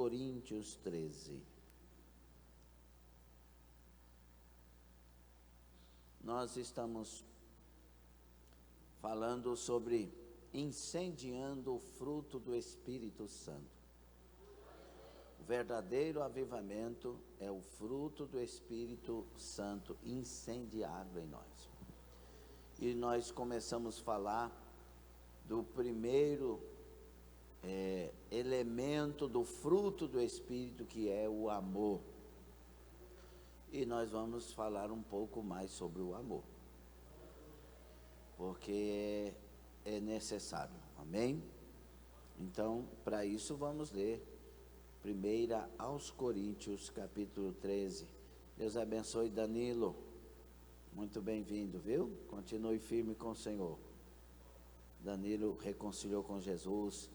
Coríntios 13. Nós estamos falando sobre incendiando o fruto do Espírito Santo. O verdadeiro avivamento é o fruto do Espírito Santo incendiado em nós. E nós começamos a falar do primeiro elemento do fruto do Espírito, que é o amor. E nós vamos falar um pouco mais sobre o amor, porque é necessário, amém? Então, para isso vamos ler 1 aos Coríntios, capítulo 13. Deus abençoe Danilo, muito bem-vindo, viu? Continue firme com o Senhor. Danilo reconciliou com Jesus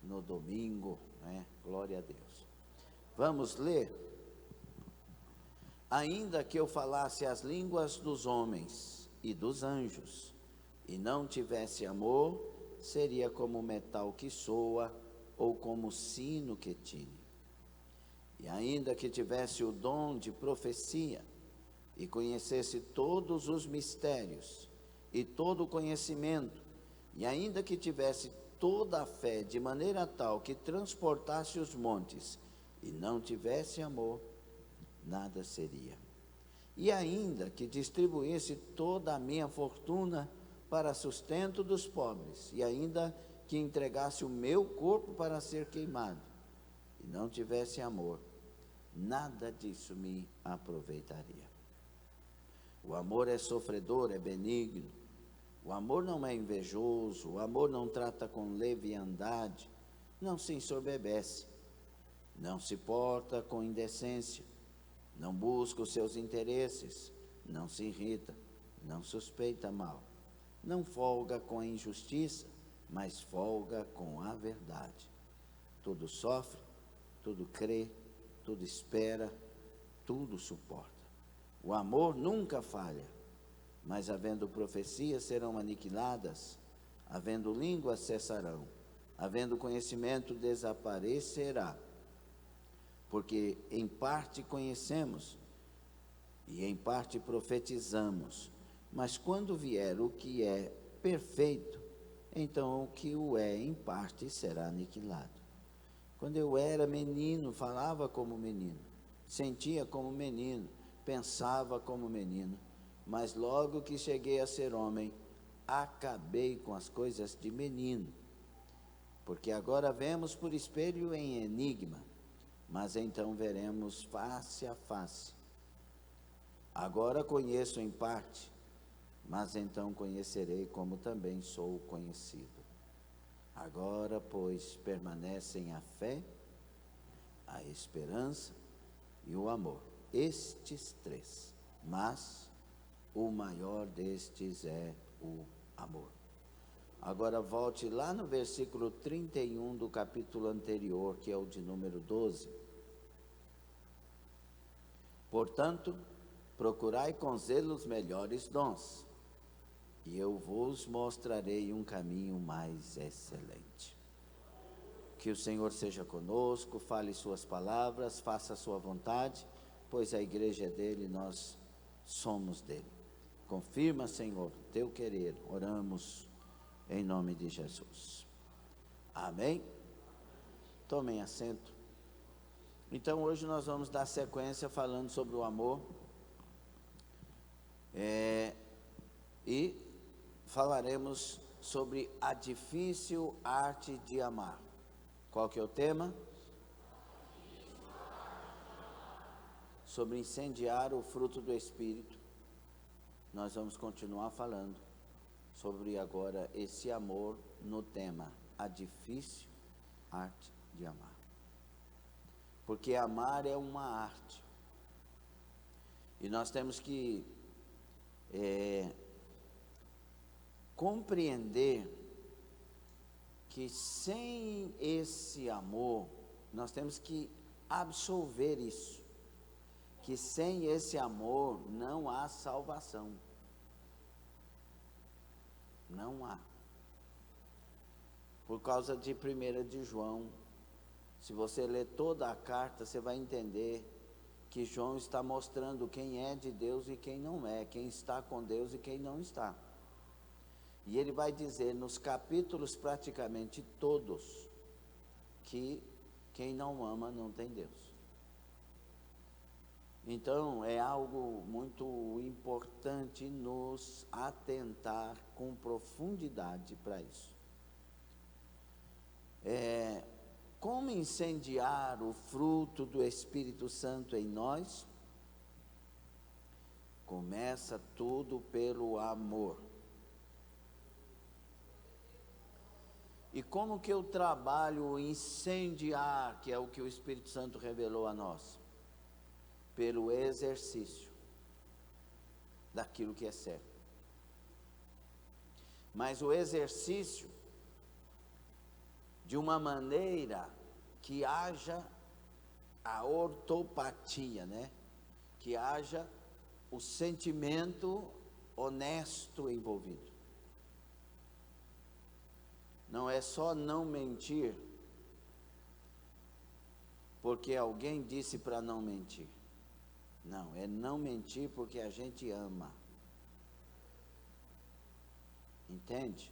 no domingo, né? Glória a Deus. Vamos ler. Ainda que eu falasse as línguas dos homens e dos anjos, e não tivesse amor, seria como metal que soa, ou como sino que tine. E ainda que tivesse o dom de profecia, e conhecesse todos os mistérios, e todo o conhecimento, e ainda que tivesse toda a fé de maneira tal que transportasse os montes, e não tivesse amor, nada seria. E ainda que distribuísse toda a minha fortuna para sustento dos pobres, e ainda que entregasse o meu corpo para ser queimado, e não tivesse amor, nada disso me aproveitaria. O amor é sofredor, é benigno. O amor não é invejoso, o amor não trata com leviandade, não se ensoberbece, não se porta com indecência, não busca os seus interesses, não se irrita, não suspeita mal, não folga com a injustiça, mas folga com a verdade. Tudo sofre, tudo crê, tudo espera, tudo suporta. O amor nunca falha, mas havendo profecias serão aniquiladas, havendo línguas cessarão, havendo conhecimento desaparecerá. Porque em parte conhecemos e em parte profetizamos, mas quando vier o que é perfeito, então o que o é em parte será aniquilado. Quando eu era menino, falava como menino, sentia como menino, pensava como menino, mas logo que cheguei a ser homem, acabei com as coisas de menino. Porque agora vemos por espelho em enigma, mas então veremos face a face. Agora conheço em parte, mas então conhecerei como também sou conhecido. Agora, pois, permanecem a fé, a esperança e o amor. Estes três, mas o maior destes é o amor. Agora volte lá no versículo 31 do capítulo anterior, que é o de número 12. Portanto, procurai com zelo os melhores dons, e eu vos mostrarei um caminho mais excelente. Que o Senhor seja conosco, fale suas palavras, faça a sua vontade, pois a igreja é dele e nós somos dele. Confirma, Senhor, teu querer, oramos em nome de Jesus. Amém? Tomem assento. Então hoje nós vamos dar sequência falando sobre o amor. E falaremos sobre a difícil arte de amar. Qual que é o tema? Sobre incendiar o fruto do Espírito. Nós vamos continuar falando sobre agora esse amor no tema, a difícil arte de amar. Porque amar é uma arte. E nós temos que compreender que sem esse amor, nós temos que absolver isso, que sem esse amor não há salvação, não há, por causa de 1 de João Se você ler toda a carta, você vai entender que João está mostrando quem é de Deus e quem não é, quem está com Deus e quem não está. E ele vai dizer nos capítulos praticamente todos que quem não ama não tem Deus. Então é algo muito importante nos atentar com profundidade para isso. Como incendiar o fruto do Espírito Santo em nós? Começa tudo pelo amor. E como que eu trabalho incendiar, que é o que o Espírito Santo revelou a nós? Pelo exercício daquilo que é certo. Mas o exercício de uma maneira que haja a ortopatia, né? Que haja o sentimento honesto envolvido. Não é só não mentir, porque alguém disse para não mentir. Não, é não mentir porque a gente ama. Entende?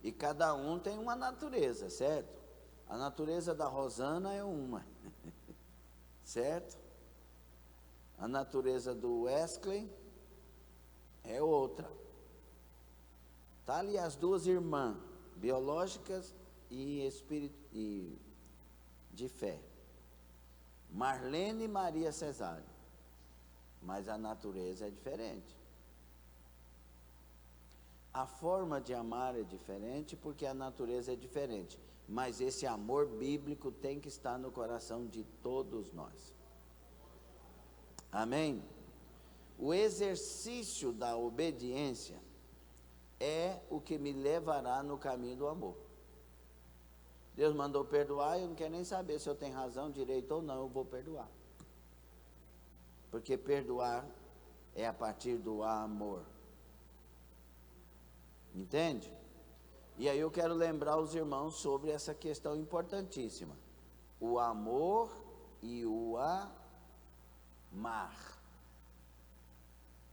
E cada um tem uma natureza, certo? A natureza da Rosana é uma, certo? A natureza do Wesley é outra. Está ali as duas irmãs, biológicas e de fé. Marlene e Maria Cesário. Mas a natureza é diferente. A forma de amar é diferente porque a natureza é diferente. Mas esse amor bíblico tem que estar no coração de todos nós. Amém? O exercício da obediência é o que me levará no caminho do amor. Deus mandou perdoar, eu não quero nem saber se eu tenho razão, direito ou não, eu vou perdoar. Porque perdoar é a partir do amor. Entende? E aí eu quero lembrar os irmãos sobre essa questão importantíssima. O amor e o amar.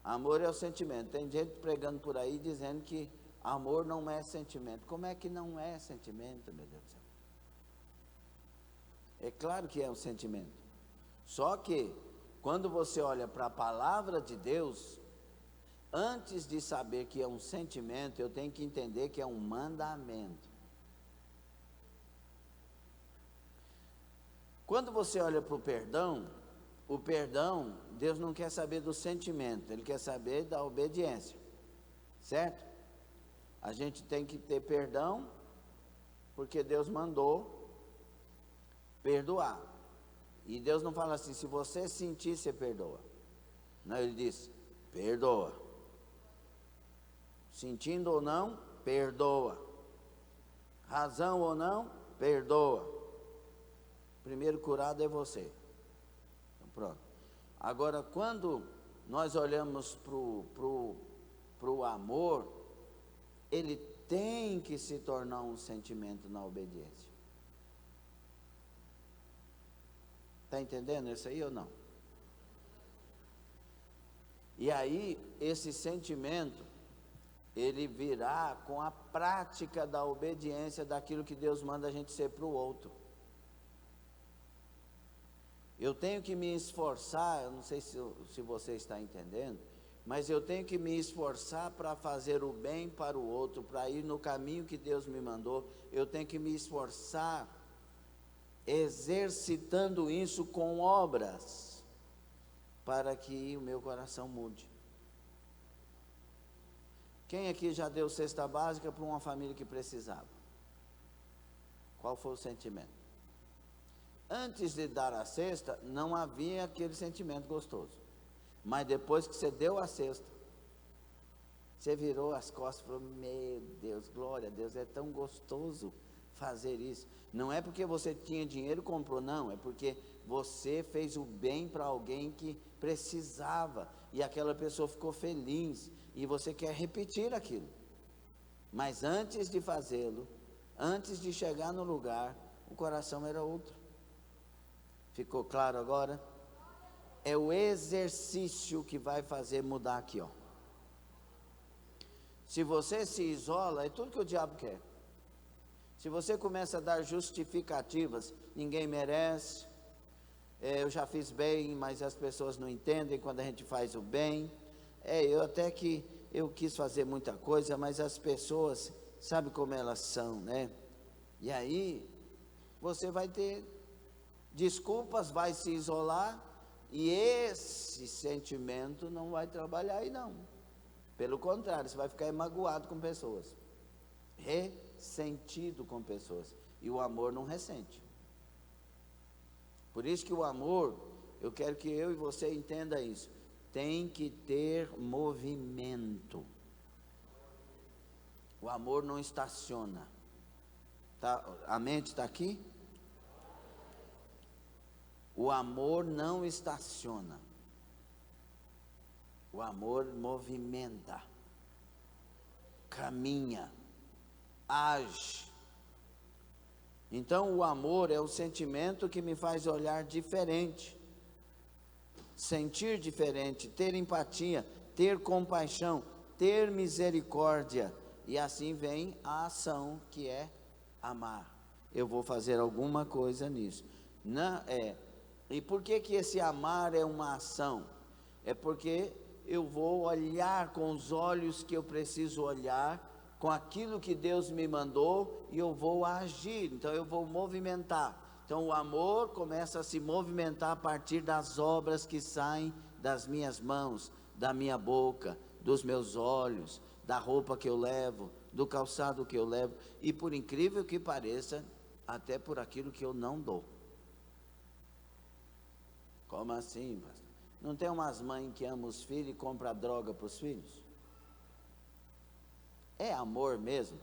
Amor é o sentimento. Tem gente pregando por aí dizendo que amor não é sentimento. Como é que não é sentimento, meu Deus do céu? É claro que é um sentimento. Só que, quando você olha para a palavra de Deus, antes de saber que é um sentimento, eu tenho que entender que é um mandamento. Quando você olha para o perdão, Deus não quer saber do sentimento, Ele quer saber da obediência, certo? A gente tem que ter perdão, porque Deus mandou perdoar. E Deus não fala assim, se você sentir, você perdoa. Não, Ele diz, perdoa. Sentindo ou não, perdoa. Razão ou não, perdoa. Primeiro curado é você. Então, pronto. Agora, quando nós olhamos para o amor, ele tem que se tornar um sentimento na obediência. Está entendendo isso aí ou não? E aí, esse sentimento, ele virá com a prática da obediência daquilo que Deus manda a gente ser para o outro. Eu tenho que me esforçar, eu não sei se você está entendendo, mas eu tenho que me esforçar para fazer o bem para o outro, para ir no caminho que Deus me mandou. Eu tenho que me esforçar exercitando isso com obras, para que o meu coração mude. Quem aqui já deu cesta básica para uma família que precisava? Qual foi o sentimento? Antes de dar a cesta, não havia aquele sentimento gostoso. Mas depois que você deu a cesta, você virou as costas e falou, meu Deus, glória a Deus, é tão gostoso fazer isso. Não é porque você tinha dinheiro e comprou, não, é porque você fez o bem para alguém que precisava, e aquela pessoa ficou feliz, e você quer repetir aquilo. Mas antes de fazê-lo, antes de chegar no lugar, o coração era outro. Ficou claro agora? É o exercício que vai fazer mudar aqui, ó. Se você se isola, é tudo que o diabo quer. Se você começa a dar justificativas, ninguém merece, eu já fiz bem, mas as pessoas não entendem quando a gente faz o bem. Eu até que eu quis fazer muita coisa, mas as pessoas, sabe como elas são, né? E aí, você vai ter desculpas, vai se isolar, e esse sentimento não vai trabalhar aí não. Pelo contrário, você vai ficar magoado com pessoas, ressentido com pessoas, e o amor não ressente. Por isso que o amor, eu quero que eu e você entenda isso, tem que ter movimento. O amor não estaciona. A mente está aqui? O amor não estaciona. O amor movimenta, caminha, age. Então o amor é o sentimento que me faz olhar diferente, sentir diferente, ter empatia, ter compaixão, ter misericórdia. E assim vem a ação, que é amar. Eu vou fazer alguma coisa nisso. E por que esse amar é uma ação? É porque eu vou olhar com os olhos que eu preciso olhar, com aquilo que Deus me mandou, e eu vou agir, então eu vou movimentar. Então o amor começa a se movimentar a partir das obras que saem das minhas mãos, da minha boca, dos meus olhos, da roupa que eu levo, do calçado que eu levo, e por incrível que pareça, até por aquilo que eu não dou. Como assim, pastor? Não tem umas mães que amam os filhos e compram droga para os filhos? É amor mesmo?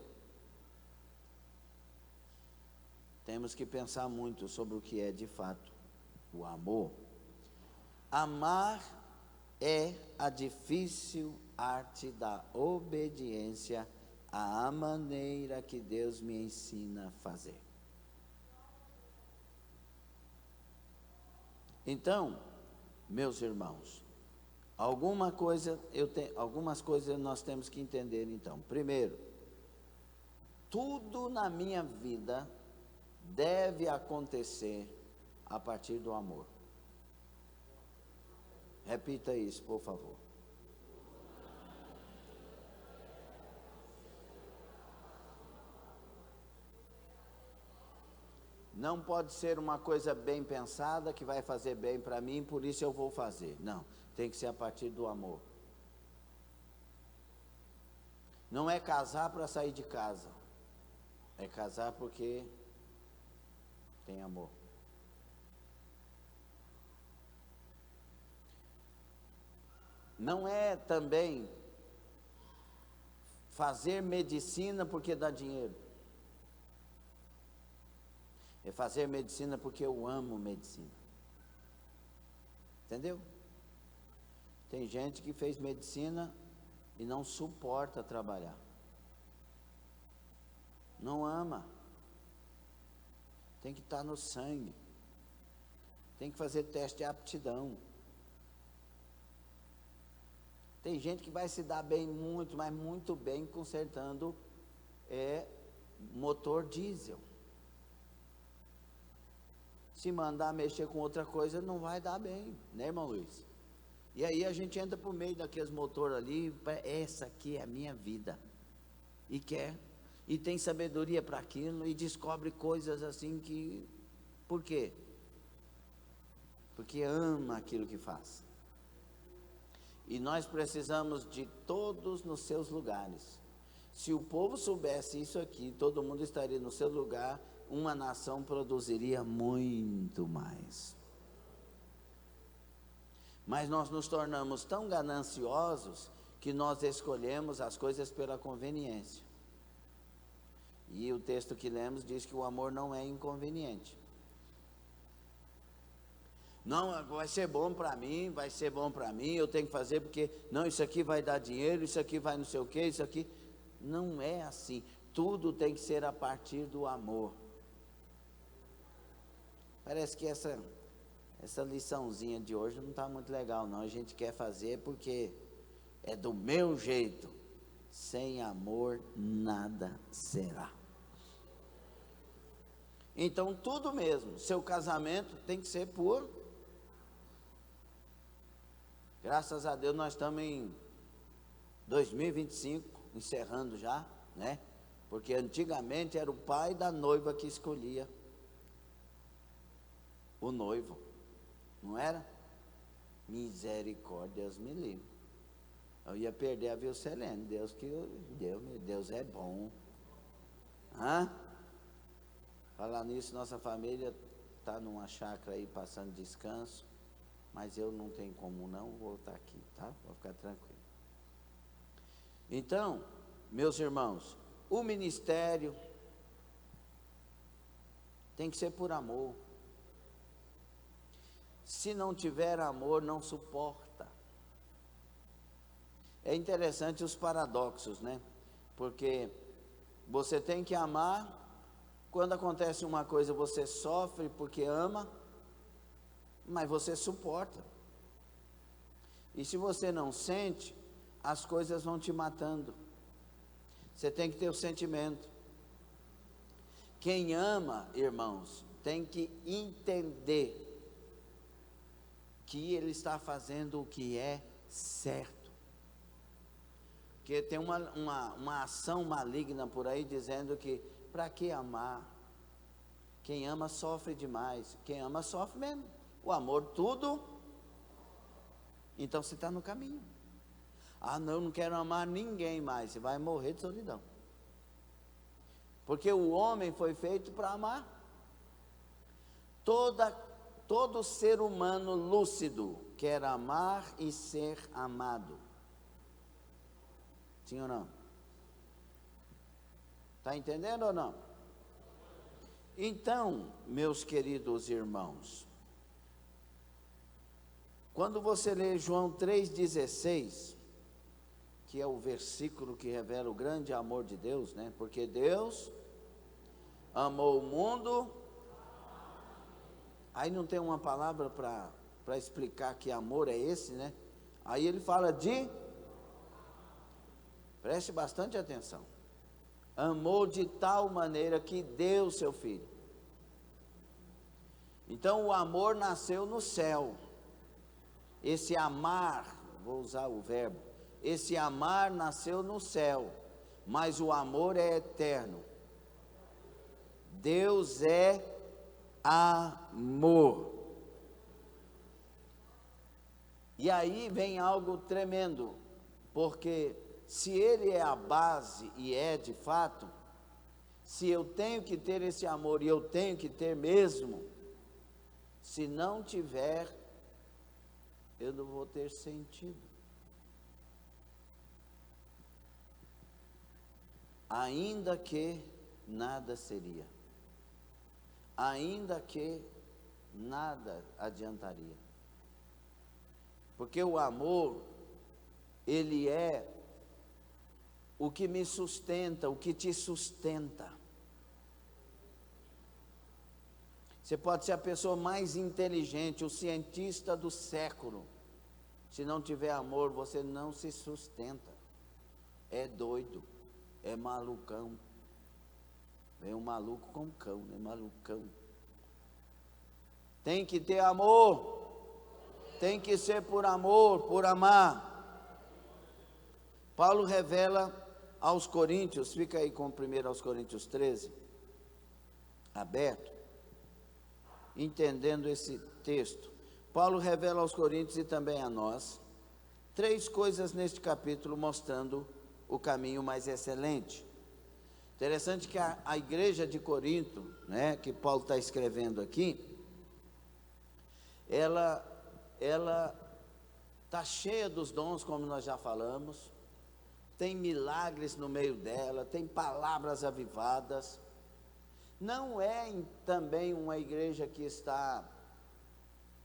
Temos que pensar muito sobre o que é de fato o amor. Amar é a difícil arte da obediência à maneira que Deus me ensina a fazer. Então, meus irmãos, algumas coisas nós temos que entender então. Primeiro, tudo na minha vida deve acontecer a partir do amor. Repita isso, por favor. Não pode ser uma coisa bem pensada que vai fazer bem para mim, por isso eu vou fazer. Não, tem que ser a partir do amor. Não é casar para sair de casa, é casar porque tem amor. Não é também fazer medicina porque dá dinheiro. É fazer medicina porque eu amo medicina. Entendeu? Tem gente que fez medicina e não suporta trabalhar. Não ama. Tem que estar no sangue. Tem que fazer teste de aptidão. Tem gente que vai se dar bem muito, mas muito bem consertando motor diesel. Se mandar mexer com outra coisa, não vai dar bem, né, irmão Luiz? E aí a gente entra por meio daqueles motores ali, essa aqui é a minha vida. E tem sabedoria para aquilo, e descobre coisas assim que... Por quê? Porque ama aquilo que faz. E nós precisamos de todos nos seus lugares. Se o povo soubesse isso aqui, todo mundo estaria no seu lugar, uma nação produziria muito mais. Mas nós nos tornamos tão gananciosos que nós escolhemos as coisas pela conveniência. E o texto que lemos diz que o amor não é inconveniente. Não, vai ser bom para mim, eu tenho que fazer porque, não, isso aqui vai dar dinheiro, isso aqui vai não sei o que, isso aqui. Não é assim. Tudo tem que ser a partir do amor. Parece que essa liçãozinha de hoje não está muito legal, não. A gente quer fazer porque é do meu jeito. Sem amor, nada será. Então, tudo mesmo. Seu casamento tem que ser por... Graças a Deus, nós estamos em 2025, encerrando já, né? Porque antigamente era o pai da noiva que escolhia o noivo, não era? Misericórdia, Deus me livre. Eu ia perder a Vilcelene, Deus é bom. Falar nisso, nossa família está numa chácara aí passando descanso, mas eu não tenho como não, vou estar aqui, tá? Vou ficar tranquilo. Então, meus irmãos, o ministério tem que ser por amor. Se não tiver amor, não suporta. É interessante os paradoxos, né? Porque você tem que amar, quando acontece uma coisa você sofre porque ama, mas você suporta. E se você não sente, as coisas vão te matando. Você tem que ter o sentimento. Quem ama, irmãos, tem que entender que ele está fazendo o que é certo. Porque tem uma ação maligna por aí dizendo que para que amar? Quem ama sofre demais. Quem ama sofre mesmo. O amor tudo. Então você está no caminho. Não quero amar ninguém mais. Você vai morrer de solidão. Porque o homem foi feito para amar. Todo ser humano lúcido quer amar e ser amado. Sim ou não? Está entendendo ou não? Então, meus queridos irmãos, quando você lê João 3,16, que é o versículo que revela o grande amor de Deus, né? Porque Deus amou o mundo. Aí não tem uma palavra para explicar que amor é esse, né? Aí ele fala de... Preste bastante atenção. Amou de tal maneira que deu seu filho. Então o amor nasceu no céu. Esse amar, vou usar o verbo, esse amar nasceu no céu, mas o amor é eterno. Deus é amor. E aí vem algo tremendo, porque se ele é a base e é de fato, se eu tenho que ter esse amor e eu tenho que ter mesmo, se não tiver, eu não vou ter sentido. Ainda que nada seria. Ainda que nada adiantaria. Porque o amor, ele é o que me sustenta, o que te sustenta. Você pode ser a pessoa mais inteligente, o cientista do século. Se não tiver amor, você não se sustenta. É doido, é malucão. Vem um maluco com cão, né? Malucão. Tem que ter amor. Tem que ser por amor, por amar. Paulo revela aos Coríntios, fica aí com 1 aos Coríntios 13, aberto, entendendo esse texto. Paulo revela aos Coríntios e também a nós, 3 coisas neste capítulo mostrando o caminho mais excelente. Interessante que a igreja de Corinto, né, que Paulo está escrevendo aqui, ela está cheia dos dons, como nós já falamos, tem milagres no meio dela, tem palavras avivadas. Não é também uma igreja que está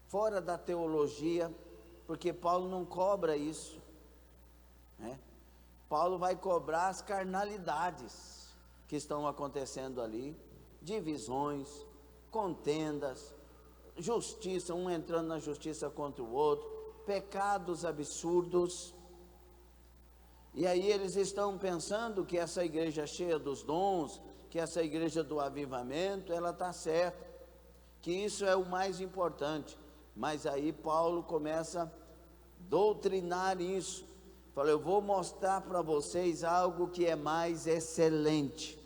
fora da teologia, porque Paulo não cobra isso, né? Paulo vai cobrar as carnalidades que estão acontecendo ali, divisões, contendas, justiça, um entrando na justiça contra o outro, pecados absurdos. E aí eles estão pensando que essa igreja cheia dos dons, que essa igreja do avivamento, ela está certa, que isso é o mais importante. Mas aí Paulo começa a doutrinar isso. Fala, eu vou mostrar para vocês algo que é mais excelente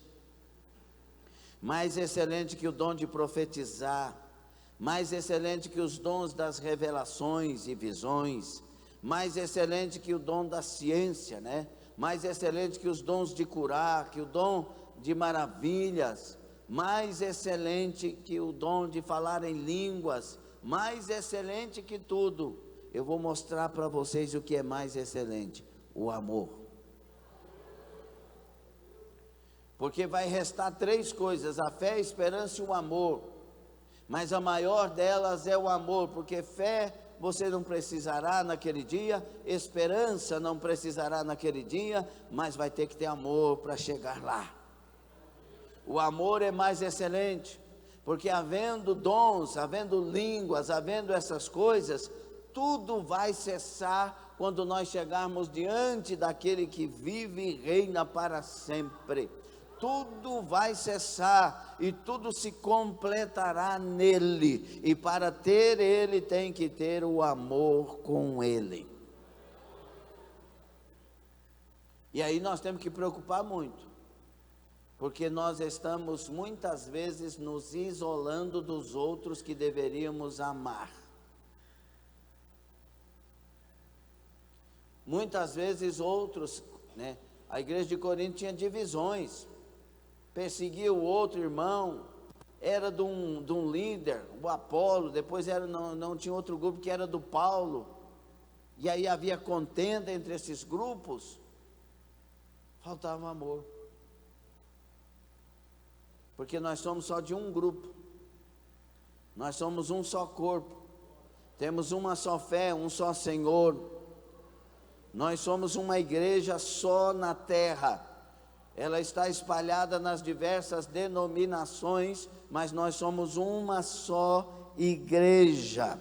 que o dom de profetizar, mais excelente que os dons das revelações e visões, mais excelente que o dom da ciência, né? Mais excelente que os dons de curar, que o dom de maravilhas, mais excelente que o dom de falar em línguas, mais excelente que tudo. Eu vou mostrar para vocês o que é mais excelente: o amor. Porque vai restar 3 coisas: a fé, a esperança e o amor. Mas a maior delas é o amor, porque fé você não precisará naquele dia, esperança não precisará naquele dia, mas vai ter que ter amor para chegar lá. O amor é mais excelente, porque havendo dons, havendo línguas, havendo essas coisas, tudo vai cessar quando nós chegarmos diante daquele que vive e reina para sempre. Tudo vai cessar e tudo se completará nele, e para ter ele tem que ter o amor com ele. E aí nós temos que preocupar muito, porque nós estamos muitas vezes nos isolando dos outros que deveríamos amar. Muitas vezes outros, né? A igreja de Corinto tinha divisões, perseguia o outro irmão, era de um líder, o Apolo, depois não tinha outro grupo que era do Paulo, e aí havia contenda entre esses grupos, faltava amor, porque nós somos só de um grupo, nós somos um só corpo, temos uma só fé, um só Senhor, nós somos uma igreja só na terra. Ela está espalhada nas diversas denominações, mas nós somos uma só igreja.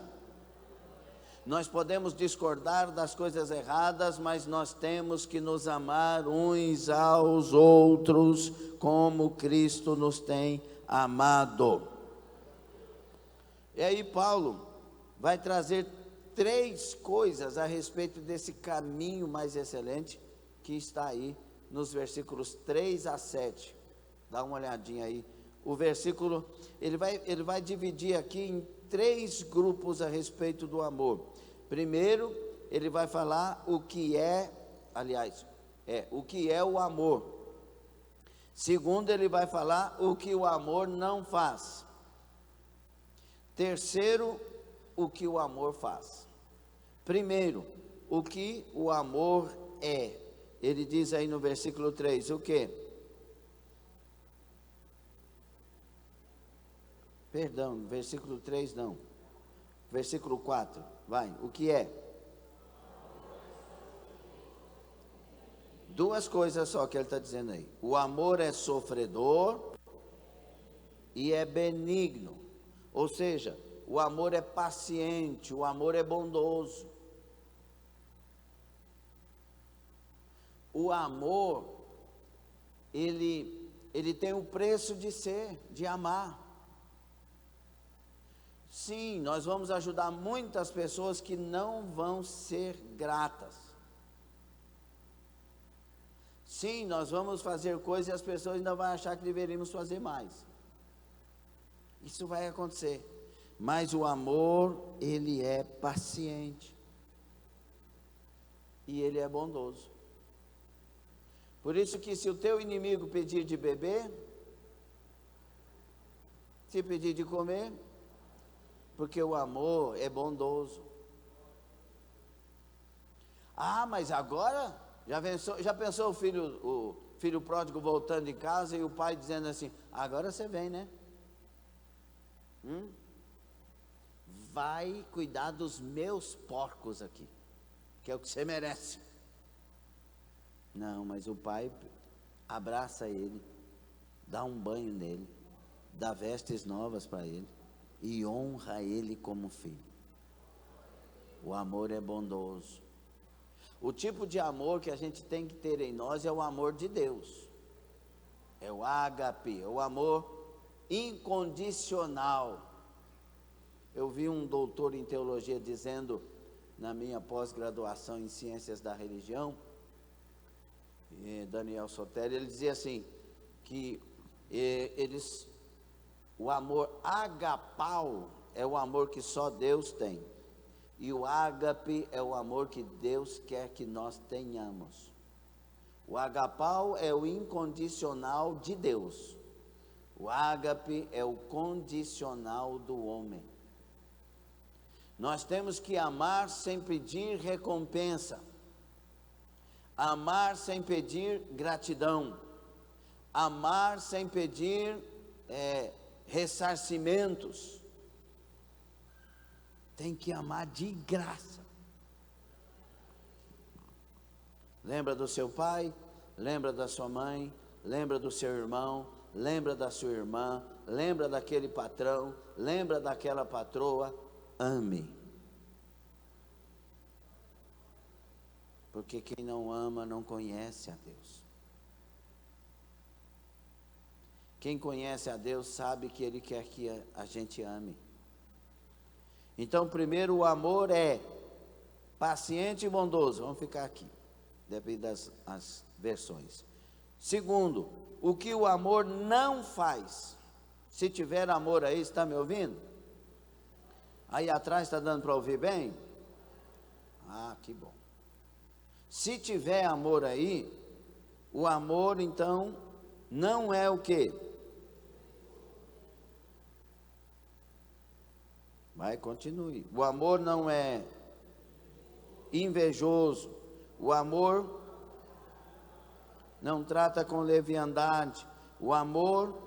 Nós podemos discordar das coisas erradas, mas nós temos que nos amar uns aos outros, como Cristo nos tem amado. E aí Paulo vai trazer 3 coisas a respeito desse caminho mais excelente, que está aí nos versículos 3 a 7, dá uma olhadinha aí, o versículo, ele vai dividir aqui em 3 grupos a respeito do amor. Primeiro, ele vai falar o que é o amor. Segundo, ele vai falar o que o amor não faz. Terceiro, o que o amor faz. Primeiro, o que o amor é. Ele diz aí no versículo 3, o quê? Perdão, versículo 3 não. Versículo 4, vai, o que é? 2 coisas só que ele está dizendo aí. O amor é sofredor e é benigno. Ou seja, o amor é paciente, o amor é bondoso. O amor, ele tem o preço de ser, de amar. Sim, nós vamos ajudar muitas pessoas que não vão ser gratas. Sim, nós vamos fazer coisas e as pessoas ainda vão achar que deveríamos fazer mais. Isso vai acontecer. Mas o amor, ele é paciente. E ele é bondoso. Por isso que se o teu inimigo pedir de beber, se pedir de comer, porque o amor é bondoso. Ah, mas agora, já pensou o filho pródigo voltando em casa e o pai dizendo assim, agora você vem, né? Vai cuidar dos meus porcos aqui, que é o que você merece. Não, mas o pai abraça ele, dá um banho nele, dá vestes novas para ele, e honra ele como filho. O amor é bondoso. O tipo de amor que a gente tem que ter em nós é o amor de Deus. É o ágape, é o amor incondicional. Eu vi um doutor em teologia dizendo, na minha pós-graduação em ciências da religião, Daniel Sotero, ele dizia assim, que o amor agapau é o amor que só Deus tem. E o ágape é o amor que Deus quer que nós tenhamos. O agapau é o incondicional de Deus. O ágape é o condicional do homem. Nós temos que amar sem pedir recompensa. Amar sem pedir gratidão. Amar sem pedir ressarcimentos. Tem que amar de graça. Lembra do seu pai, lembra da sua mãe, lembra do seu irmão, lembra da sua irmã, lembra daquele patrão, lembra daquela patroa, ame. Porque quem não ama não conhece a Deus. Quem conhece a Deus sabe que Ele quer que a gente ame. Então, primeiro, o amor é paciente e bondoso. Vamos ficar aqui, devido às versões. Segundo, o que o amor não faz. Se tiver amor aí, está me ouvindo? Aí atrás está dando para ouvir bem? Ah, que bom. Se tiver amor aí, o amor então não é o quê? Vai, continue. O amor não é invejoso. O amor não trata com leviandade. O amor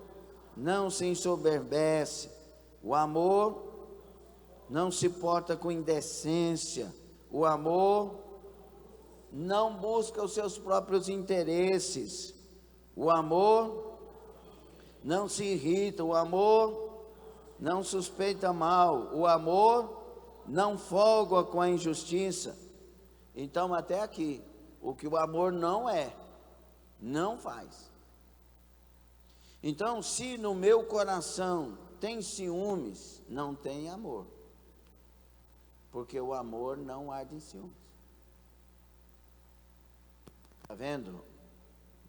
não se ensoberbece. O amor não se porta com indecência. O amor não busca os seus próprios interesses. O amor não se irrita. O amor não suspeita mal. O amor não folga com a injustiça. Então, até aqui, o que o amor não é, não faz. Então, se no meu coração tem ciúmes, não tem amor. Porque o amor não arde em ciúmes. Está vendo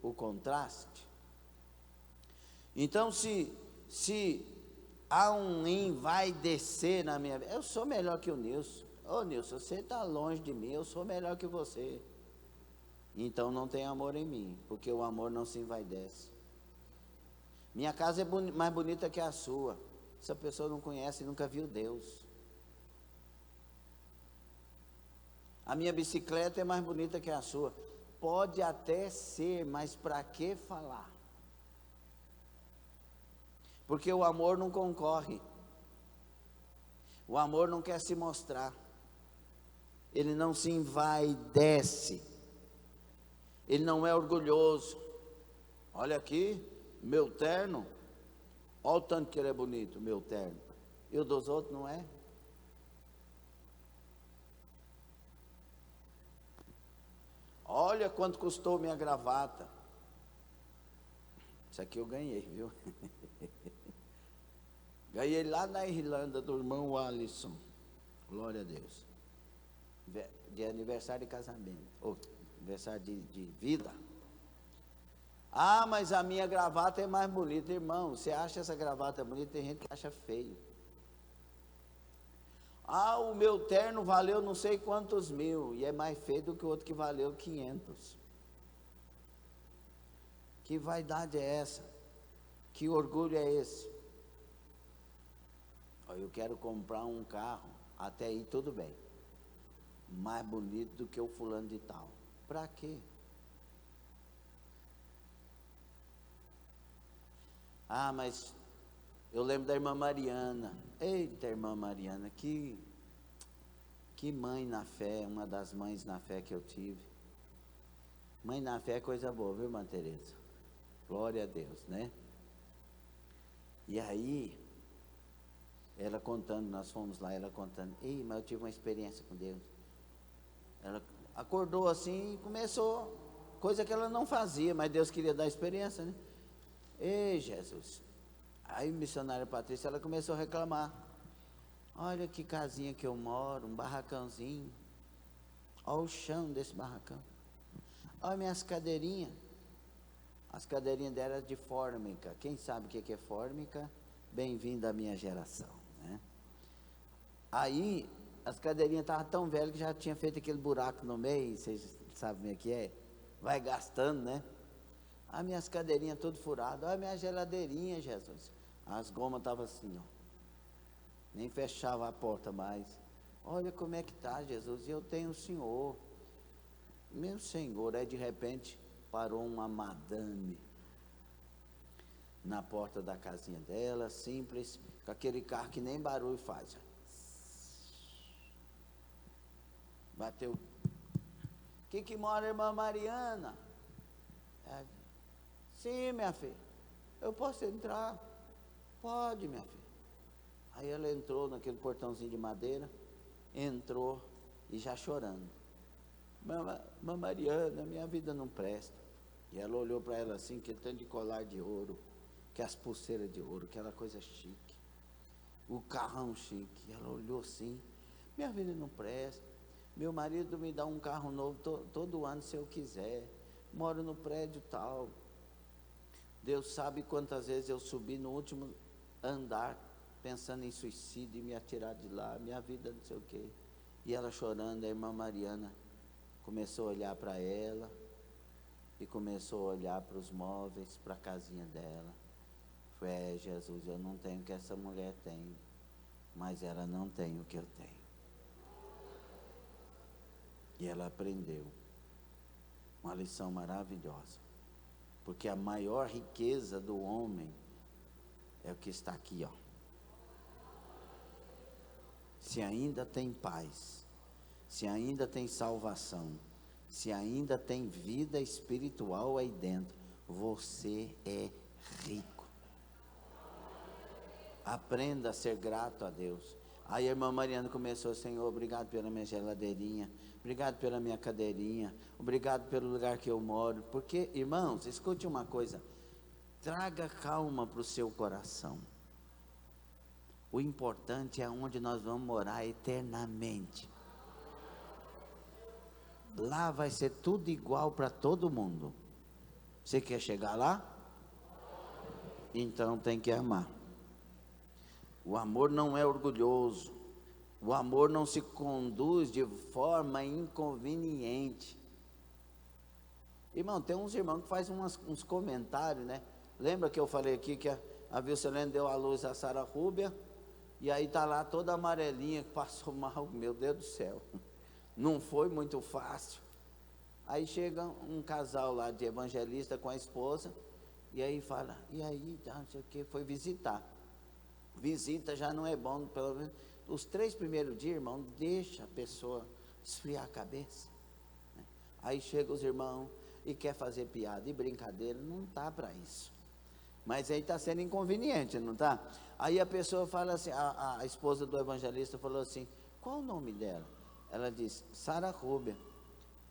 o contraste? Então, se há um envaidecer na minha vida, eu sou melhor que o Nilson. Ô Nilson, você está longe de mim, eu sou melhor que você. Então não tem amor em mim, porque o amor não se envaidece. Minha casa é mais bonita que a sua. Essa pessoa não conhece e nunca viu Deus. A minha bicicleta é mais bonita que a sua. Pode até ser, mas para que falar? Porque o amor não concorre. O amor não quer se mostrar. Ele não se envaidece. Ele não é orgulhoso. Olha aqui, meu terno. Olha o tanto que ele é bonito, meu terno. E o dos outros não é? Olha quanto custou minha gravata. Isso aqui eu ganhei, viu? Ganhei lá na Irlanda do irmão Alisson. Glória a Deus. De aniversário de casamento. Ou aniversário de vida. Ah, mas a minha gravata é mais bonita. Irmão, você acha essa gravata bonita? Tem gente que acha feio. Ah, o meu terno valeu não sei quantos mil. E é mais feio do que o outro que valeu 500. Que vaidade é essa? Que orgulho é esse? Eu quero comprar um carro, até aí tudo bem. Mais bonito do que o fulano de tal. Para quê? Ah, mas eu lembro da irmã Mariana. Eita, irmã Mariana, que mãe na fé, uma das mães na fé que eu tive. Mãe na fé é coisa boa, viu, irmã Tereza? Glória a Deus, né? E aí, Ela contando, nós fomos lá, ela contando, ei, mas eu tive uma experiência com Deus. Ela acordou assim e começou, coisa que ela não fazia, mas Deus queria dar experiência, né? Ei, Jesus. Aí, missionária Patrícia, ela começou a reclamar. Olha que casinha que eu moro, um barracãozinho. Olha o chão desse barracão. Olha minhas cadeirinhas. As cadeirinhas dela eram de fórmica. Quem sabe o que é fórmica? Bem-vindo à minha geração, né? Aí, as cadeirinhas estavam tão velhas que já tinha feito aquele buraco no meio. Vocês sabem como é que é? Vai gastando, né? As minhas cadeirinhas tudo furadas. Olha a minha geladeirinha, Jesus. As gomas estavam assim, ó. Nem fechava a porta mais. Olha como é que está, Jesus. Eu tenho o Senhor. Meu Senhor. Aí de repente parou uma madame na porta da casinha dela, simples, com aquele carro que nem barulho faz. Bateu. Que mora a irmã Mariana? Sim, minha filha. Eu posso entrar? Pode, minha filha. Aí ela entrou naquele portãozinho de madeira, entrou e já chorando. Irmã Mariana, minha vida não presta. E ela olhou para ela assim, que tanto de colar de ouro, que as pulseiras de ouro, aquela coisa chique, o carrão chique. Ela olhou assim, minha vida não presta. Meu marido me dá um carro novo todo ano se eu quiser. Moro no prédio tal. Deus sabe quantas vezes eu subi no último andar pensando em suicídio e me atirar de lá, minha vida não sei o quê. E ela chorando, a irmã Mariana começou a olhar para ela e começou a olhar para os móveis, para a casinha dela. Foi, Jesus, eu não tenho o que essa mulher tem, mas ela não tem o que eu tenho. E ela aprendeu uma lição maravilhosa, porque a maior riqueza do homem é o que está aqui, ó. Se ainda tem paz, se ainda tem salvação, se ainda tem vida espiritual aí dentro, você é rico. Aprenda a ser grato a Deus. Aí a irmã Mariana começou, Senhor, obrigado pela minha geladeirinha, obrigado pela minha cadeirinha, obrigado pelo lugar que eu moro. Porque, irmãos, escute uma coisa, traga calma para o seu coração. O importante é onde nós vamos morar eternamente. Lá vai ser tudo igual para todo mundo. Você quer chegar lá? Então tem que amar. O amor não é orgulhoso. O amor não se conduz de forma inconveniente. Irmão, tem uns irmãos que fazem uns comentários, né? Lembra que eu falei aqui que a Vilcelene deu à luz a Sara Rúbia? E aí está lá toda amarelinha, que passou mal, meu Deus do céu. Não foi muito fácil. Aí chega um casal lá de evangelista com a esposa, e aí fala, e aí, não sei o que, foi visitar. Visita já não é bom, pelo menos os 3 primeiros dias, irmão, deixa a pessoa esfriar a cabeça. Aí chega os irmãos e quer fazer piada e brincadeira, não está para isso. Mas aí está sendo inconveniente, não está? Aí a pessoa fala assim, a esposa do evangelista falou assim, qual o nome dela? Ela disse, Sara Rúbia.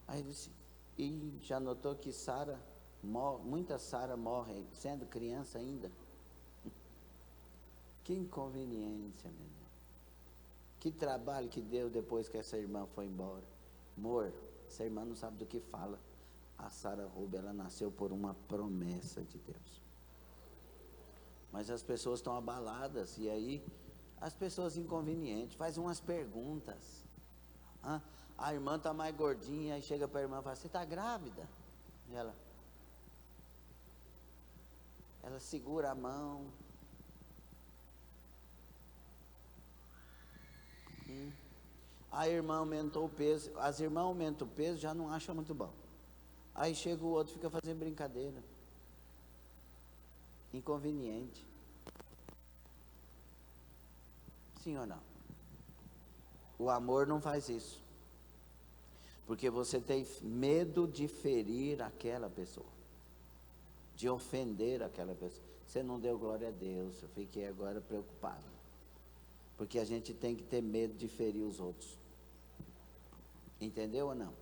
Aí ele disse, e já notou que muita Sara morre sendo criança ainda? Que inconveniência, meu irmão. Que trabalho que deu depois que essa irmã foi embora. Amor, essa irmã não sabe do que fala. A Sara Rúbia, ela nasceu por uma promessa de Deus. Mas as pessoas estão abaladas, e aí as pessoas inconvenientes fazem umas perguntas. A irmã está mais gordinha, aí chega para a irmã e fala, você está grávida? E ela segura a mão. A irmã aumentou o peso, as irmãs aumentam o peso, já não acham muito bom. Aí chega o outro, fica fazendo brincadeira. Inconveniente. Sim ou não? O amor não faz isso. Porque você tem medo de ferir aquela pessoa, de ofender aquela pessoa. Você não deu glória a Deus, eu fiquei agora preocupado. Porque a gente tem que ter medo de ferir os outros. Entendeu ou não?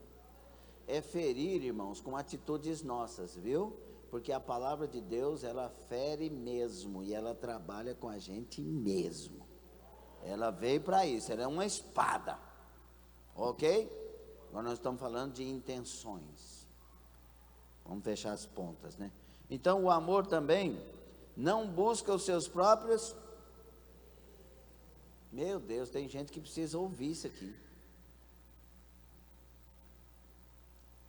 É ferir, irmãos, com atitudes nossas, viu? Porque a palavra de Deus, ela fere mesmo, e ela trabalha com a gente mesmo. Ela veio para isso, ela é uma espada, ok? Agora nós estamos falando de intenções. Vamos fechar as pontas, né? Então o amor também não busca os seus próprios. Meu Deus, tem gente que precisa ouvir isso aqui.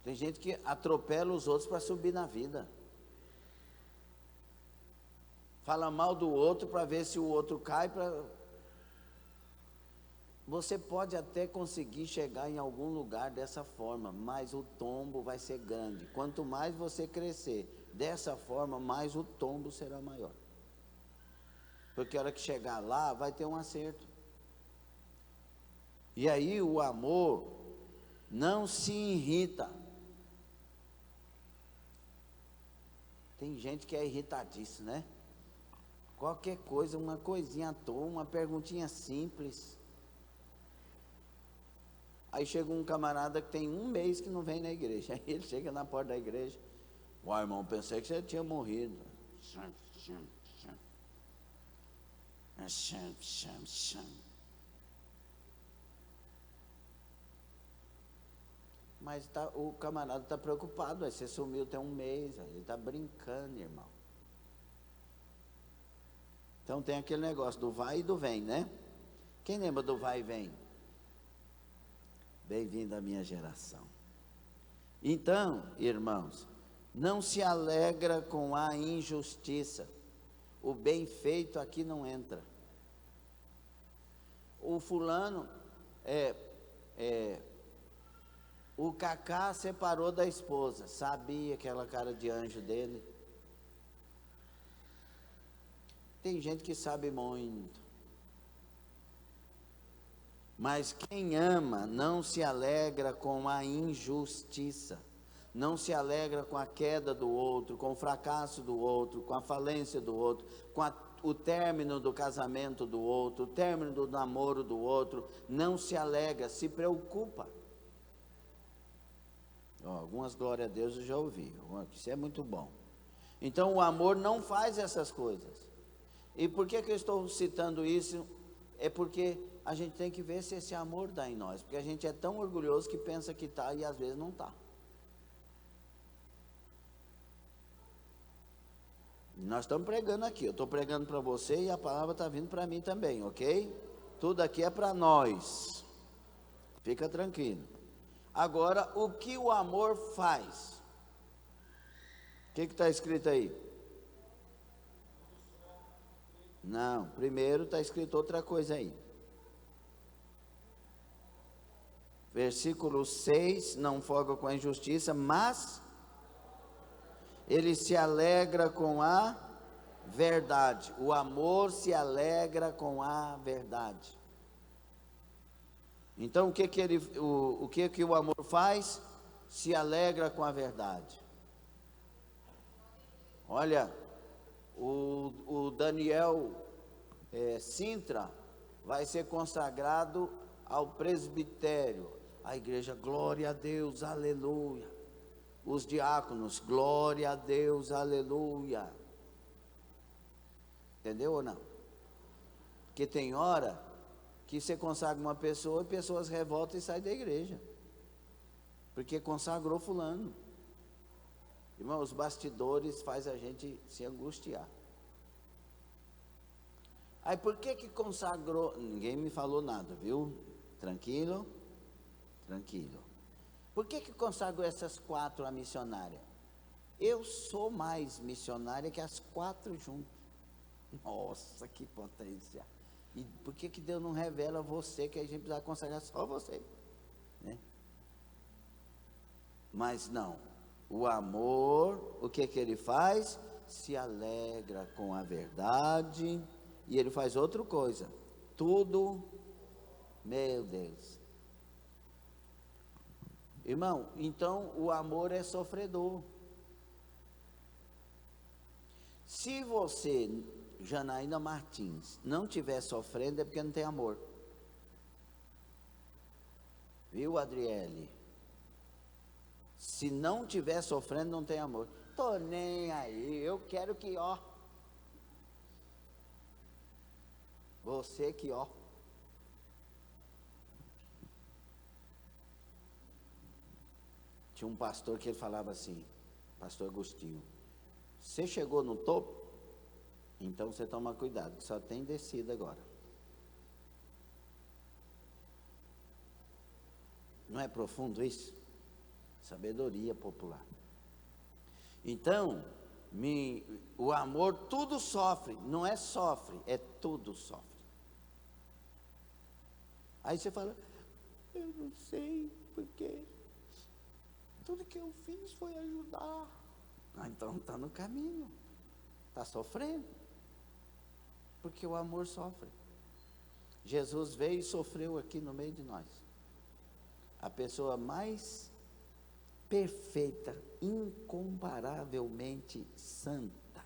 Tem gente que atropela os outros para subir na vida. Fala mal do outro para ver se o outro cai. Você pode até conseguir chegar em algum lugar dessa forma, mas o tombo vai ser grande. Quanto mais você crescer dessa forma, mais o tombo será maior. Porque a hora que chegar lá, vai ter um acerto. E aí o amor não se irrita. Tem gente que é irritadiça, né? Qualquer coisa, uma coisinha à toa, uma perguntinha simples. Aí chega um camarada que tem um mês que não vem na igreja. Aí ele chega na porta da igreja. Uai, irmão, pensei que você tinha morrido. Mas o camarada está preocupado. Aí você sumiu tem um mês. Ele está brincando, irmão. Então tem aquele negócio do vai e do vem, né? Quem lembra do vai e vem? Bem-vindo à minha geração. Então, irmãos, não se alegra com a injustiça. O bem feito aqui não entra. O fulano, o Cacá separou da esposa. Sabia aquela cara de anjo dele? Tem gente que sabe muito. Mas quem ama não se alegra com a injustiça, não se alegra com a queda do outro, com o fracasso do outro, com a falência do outro, com o término do casamento do outro, o término do namoro do outro, não se alegra, se preocupa. Algumas glórias a Deus eu já ouvi, isso é muito bom. Então o amor não faz essas coisas. E por que eu estou citando isso? É porque a gente tem que ver se esse amor dá em nós, porque a gente é tão orgulhoso que pensa que está e às vezes não está. Nós estamos pregando aqui, eu estou pregando para você e a palavra está vindo para mim também, ok? Tudo aqui é para nós, fica tranquilo. Agora, o que o amor faz? O que está escrito aí? Não, primeiro está escrito outra coisa aí. Versículo 6, não folga com a injustiça, mas ele se alegra com a verdade. O amor se alegra com a verdade. Então o que o amor faz? Se alegra com a verdade. Olha, o Daniel Sintra vai ser consagrado ao presbitério. A igreja, glória a Deus, aleluia. Os diáconos, glória a Deus, aleluia. Entendeu ou não? Porque tem hora que você consagra uma pessoa e pessoas revoltam e saem da igreja. Porque consagrou fulano. Irmão, os bastidores faz a gente se angustiar. Aí por que consagrou? Ninguém me falou nada, viu? Tranquilo? Tranquilo. Por que consagrou essas 4 a missionária? Eu sou mais missionária que as 4 juntas. Nossa, que potência. E por que Deus não revela você, que a gente precisa consagrar só você? Né? Mas não. O amor, o que ele faz? Se alegra com a verdade. E ele faz outra coisa. Tudo, meu Deus. Irmão, então o amor é sofredor. Se você Janaína Martins não estiver sofrendo é porque não tem amor. Viu, Adriele? Se não estiver sofrendo, não tem amor. Tô nem aí, eu quero que, ó. Você que, ó. Tinha um pastor que ele falava assim, pastor Agostinho, você chegou no topo, então você toma cuidado, que só tem descida agora. Não é profundo isso? Sabedoria popular. Então, o amor tudo sofre, não é sofre, é tudo sofre. Aí você fala, eu não sei porque tudo que eu fiz foi ajudar. Ah, então está no caminho, está sofrendo, porque o amor sofre. Jesus veio e sofreu aqui no meio de nós. A pessoa mais perfeita, incomparavelmente santa,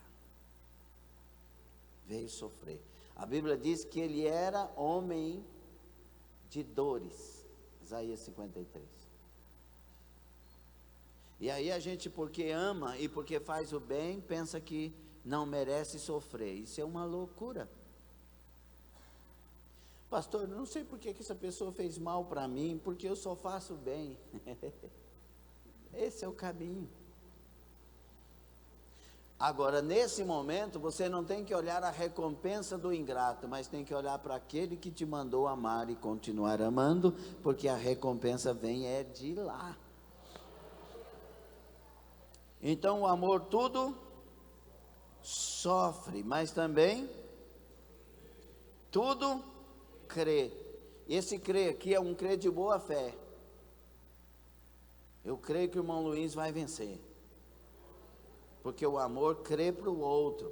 veio sofrer. A Bíblia diz que ele era homem de dores, Isaías 53. E aí a gente, porque ama e porque faz o bem, pensa que não merece sofrer. Isso é uma loucura. Pastor, não sei por que essa pessoa fez mal para mim, porque eu só faço bem. Esse é o caminho. Agora, nesse momento, você não tem que olhar a recompensa do ingrato, mas tem que olhar para aquele que te mandou amar e continuar amando, porque a recompensa vem de lá. Então, o amor tudo sofre, mas também tudo crê. Esse crer aqui é um crer de boa fé. Eu creio que o irmão Luiz vai vencer, porque o amor crê para o outro.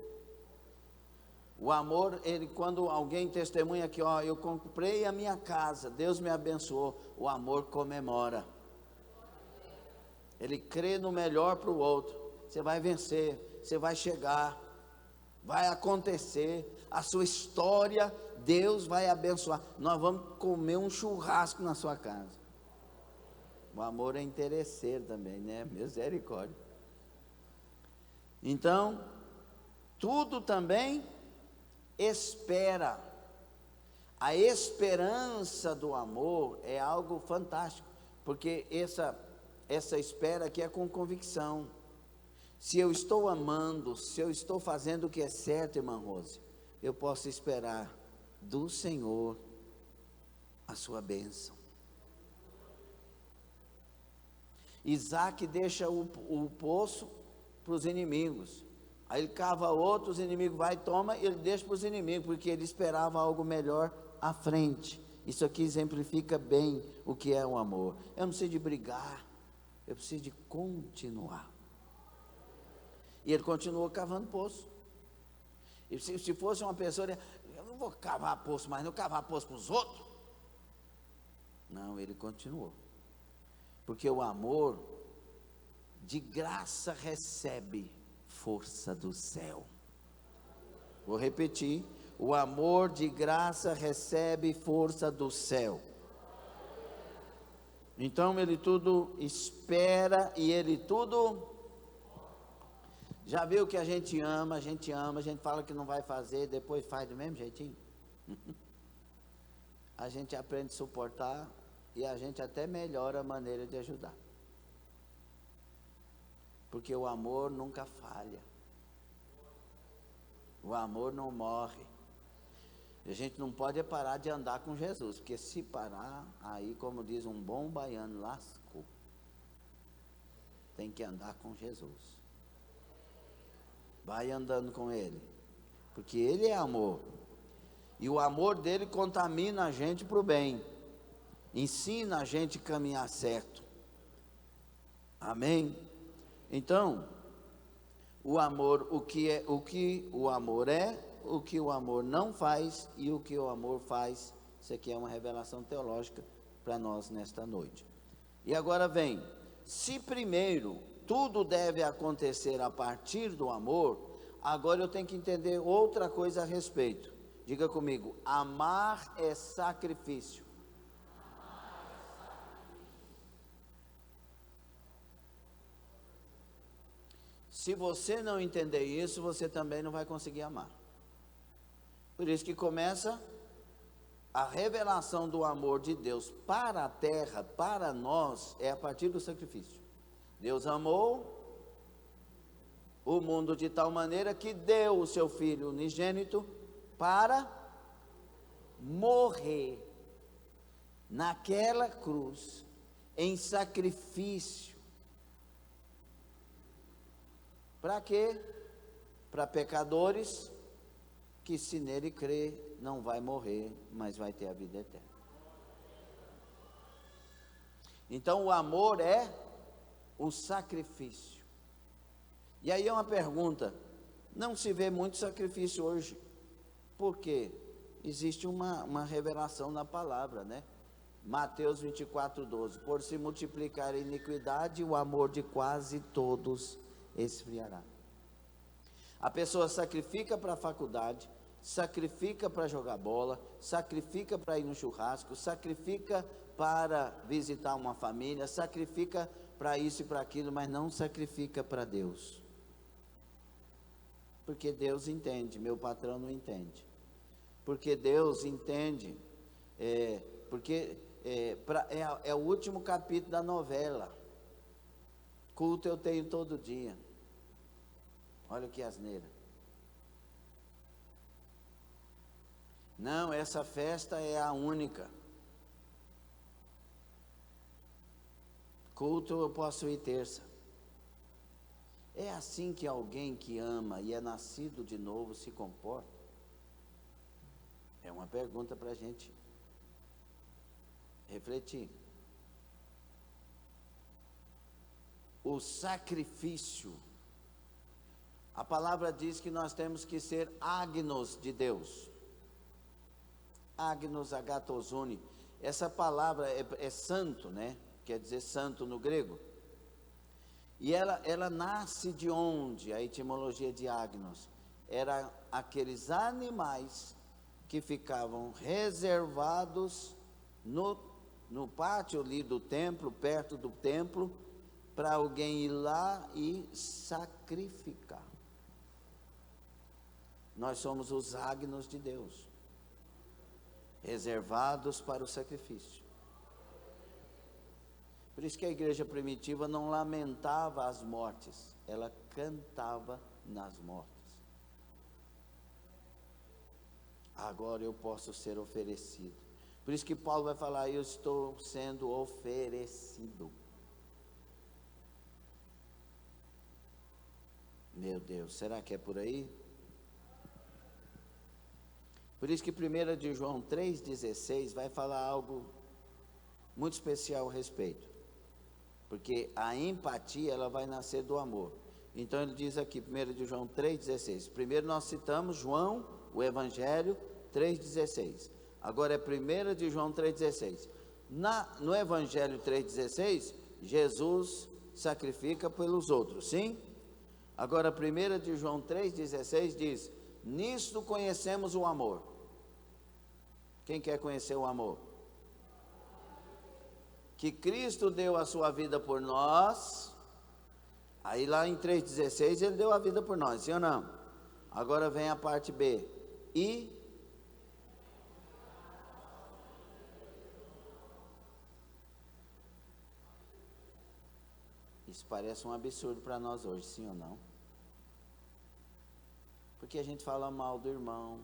O amor, ele, quando alguém testemunha aqui, ó, eu comprei a minha casa, Deus me abençoou, o amor comemora. Ele crê no melhor para o outro. Você vai vencer, você vai chegar, vai acontecer, a sua história, Deus vai abençoar. Nós vamos comer um churrasco na sua casa. O amor é interesseiro também, né? Misericórdia. Então, tudo também espera. A esperança do amor é algo fantástico, porque essa espera aqui é com convicção. Se eu estou amando, se eu estou fazendo o que é certo, irmã Rose, eu posso esperar do Senhor a sua bênção. Isaac deixa o poço para os inimigos. Aí ele cava outro, os inimigos vai e toma, e ele deixa para os inimigos, porque ele esperava algo melhor à frente. Isso aqui exemplifica bem o que é o amor. Eu não preciso de brigar, eu preciso de continuar. E ele continuou cavando poço. E se fosse uma pessoa, eu não vou cavar poço, mas não cavar poço para os outros. Não, ele continuou. Porque o amor de graça recebe força do céu. Vou repetir, o amor de graça recebe força do céu. Então ele tudo espera e ele tudo... Já viu que a gente ama, a gente fala que não vai fazer, depois faz do mesmo jeitinho? A gente aprende a suportar e a gente até melhora a maneira de ajudar. Porque o amor nunca falha. O amor não morre. A gente não pode parar de andar com Jesus, porque se parar, aí como diz um bom baiano, lascou. Tem que andar com Jesus. Vai andando com Ele, porque Ele é amor, e o amor dele contamina a gente para o bem, ensina a gente a caminhar certo, amém? Então, o amor, o que o amor é, o que o amor não faz, e o que o amor faz, isso aqui é uma revelação teológica para nós nesta noite. E agora vem, se primeiro tudo deve acontecer a partir do amor, Agora eu tenho que entender outra coisa a respeito. Diga comigo: amar é sacrifício. Se você não entender isso, você também não vai conseguir amar. Por isso que começa a revelação do amor de Deus para a terra, para nós, é a partir do sacrifício. Deus amou o mundo de tal maneira que deu o seu Filho unigênito para morrer naquela cruz, em sacrifício. Para quê? Para pecadores que, se nele crê, não vai morrer, mas vai ter a vida eterna. Então o amor é o sacrifício. E aí é uma pergunta: não se vê muito sacrifício hoje. Por quê? Existe uma revelação na palavra, né? Mateus 24:12: por se multiplicar a iniquidade, o amor de quase todos esfriará. A pessoa sacrifica para a faculdade, sacrifica para jogar bola, sacrifica para ir no churrasco, sacrifica para visitar uma família, sacrifica para isso e para aquilo, mas não sacrifica para Deus. Porque Deus entende, meu patrão não entende. Porque Deus entende, é o último capítulo da novela. Culto eu tenho todo dia. Olha que asneira. Não, essa festa é a única. Culto eu posso ir terça. É assim que alguém que ama e é nascido de novo se comporta? É uma pergunta para a gente refletir. O sacrifício. A palavra diz que nós temos que ser agnos de Deus. Agnos agatosune. Essa palavra é santo, né? Quer dizer santo no grego. E ela nasce de onde? A etimologia de agnos. Era aqueles animais que ficavam reservados no pátio ali do templo, perto do templo, para alguém ir lá e sacrificar. Nós somos os agnos de Deus, reservados para o sacrifício. Por isso que a igreja primitiva não lamentava as mortes, ela cantava nas mortes. Agora eu posso ser oferecido. Por isso que Paulo vai falar: eu estou sendo oferecido. Meu Deus, será que é por aí? Por isso que 1 de João 3,16 vai falar algo muito especial a respeito. Porque a empatia, ela vai nascer do amor. Então ele diz aqui, 1 de João 3,16. Primeiro nós citamos João, o Evangelho 3,16. Agora é 1 de João 3,16. No Evangelho 3,16, Jesus sacrifica pelos outros, sim? Agora 1 de João 3,16 diz: nisto conhecemos o amor. Quem quer conhecer o amor? Que Cristo deu a sua vida por nós. Aí lá em 3,16 ele deu a vida por nós, sim ou não? Agora vem a parte B. E isso parece um absurdo para nós hoje, sim ou não? Porque a gente fala mal do irmão,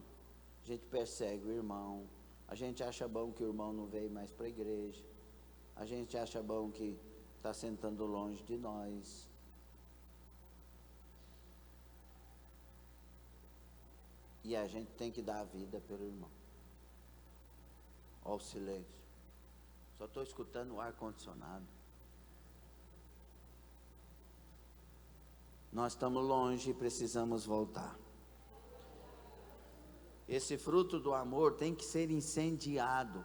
a gente persegue o irmão, a gente acha bom que o irmão não veio mais para a igreja, a gente acha bom que está sentando longe de nós. E a gente tem que dar a vida pelo irmão. Ó o silêncio. Só estou escutando o ar-condicionado. Nós estamos longe e precisamos voltar. Esse fruto do amor tem que ser incendiado,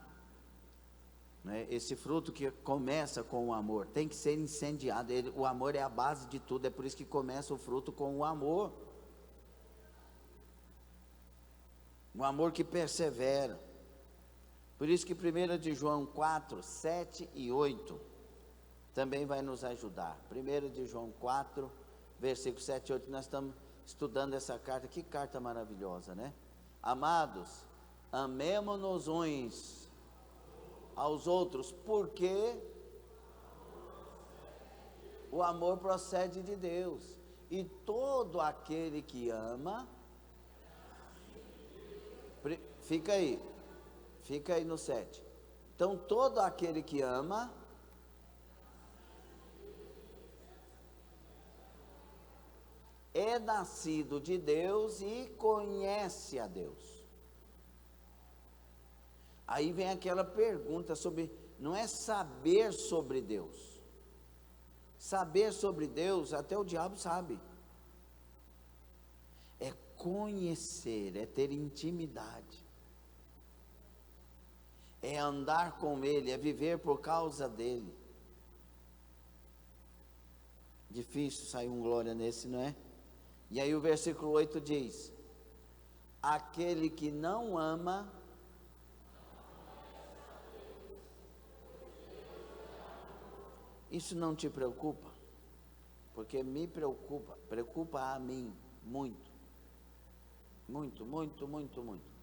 né? Esse fruto que começa com o amor tem que ser incendiado. O amor é a base de tudo, é por isso que começa o fruto com o amor. um amor que persevera. Por isso que 1 de João 4, 7 e 8 também vai nos ajudar. 1 de João 4, versículos 7 e 8, nós estamos estudando essa carta. Que carta maravilhosa, né? Amados, amemo-nos uns aos outros, porque o amor procede de Deus. E todo aquele que ama, fica aí no 7. Então, todo aquele que ama é nascido de Deus e conhece a Deus. Aí vem aquela pergunta sobre, não é saber sobre Deus. Saber sobre Deus, até o diabo sabe. É conhecer, é ter intimidade. É andar com Ele, é viver por causa dEle. Difícil sair um glória nesse, não é? E aí o versículo 8 diz: aquele que não ama, isso não te preocupa? Porque me preocupa a mim muito. Muito, muito, muito, muito.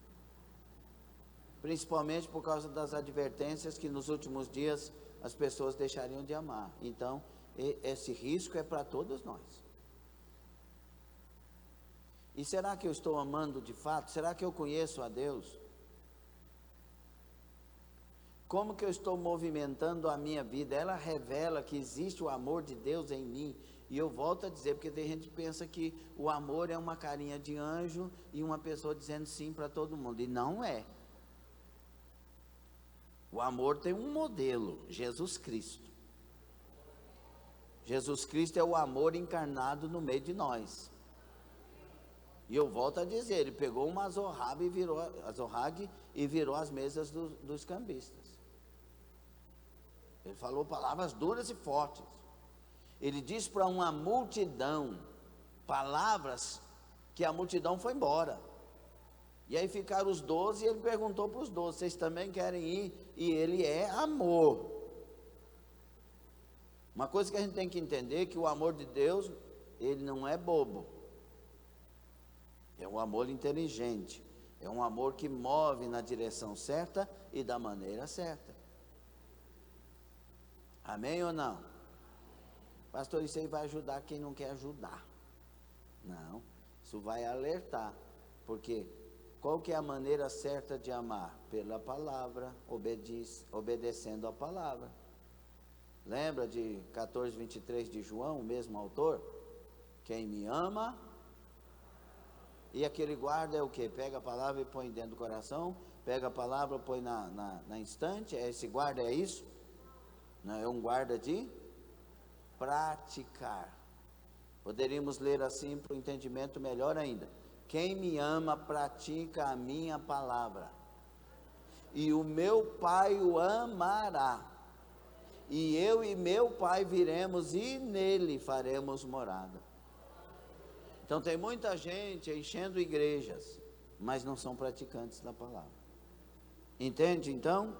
Principalmente por causa das advertências que nos últimos dias as pessoas deixariam de amar. Então, esse risco é para todos nós. E será que eu estou amando de fato? Será que eu conheço a Deus? Como que eu estou movimentando a minha vida? Ela revela que existe o amor de Deus em mim. E eu volto a dizer, porque tem gente que pensa que o amor é uma carinha de anjo e uma pessoa dizendo sim para todo mundo. E não é. O amor tem um modelo, Jesus Cristo. Jesus Cristo é o amor encarnado no meio de nós. E eu volto a dizer, ele pegou uma azorrague e virou as mesas dos cambistas. Ele falou palavras duras e fortes. Ele disse para uma multidão palavras que a multidão foi embora. E aí ficaram os 12 e ele perguntou para os 12, vocês também querem ir? E ele é amor. Uma coisa que a gente tem que entender é que o amor de Deus, ele não é bobo. É um amor inteligente. É um amor que move na direção certa e da maneira certa. Amém ou não? Pastor, isso aí vai ajudar quem não quer ajudar. Não, isso vai alertar. Porque qual que é a maneira certa de amar? Pela palavra, obedecendo a palavra. Lembra de 14, 23 de João, o mesmo autor? Quem me ama, e aquele guarda é o que? Pega a palavra e põe dentro do coração, pega a palavra e põe na estante, esse guarda é isso? Não, é um guarda de praticar. Poderíamos ler assim para o entendimento melhor ainda. Quem me ama pratica a minha palavra, e o meu Pai o amará, e eu e meu Pai viremos e nele faremos morada. Então tem muita gente enchendo igrejas, mas não são praticantes da palavra. Entende então?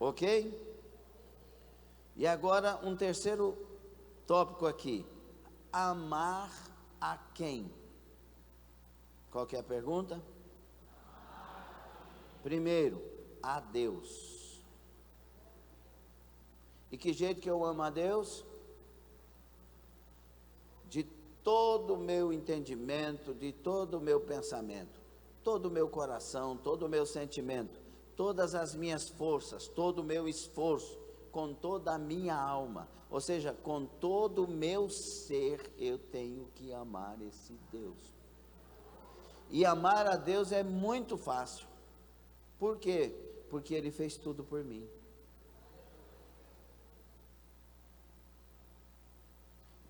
Ok? E agora um terceiro tópico aqui. Amar a quem? Qual que é a pergunta? Primeiro, a Deus. E que jeito que eu amo a Deus? De todo o meu entendimento, de todo o meu pensamento, todo o meu coração, todo o meu sentimento, todas as minhas forças, todo o meu esforço, com toda a minha alma, ou seja, com todo o meu ser, eu tenho que amar esse Deus. E amar a Deus é muito fácil. Por quê? Porque Ele fez tudo por mim.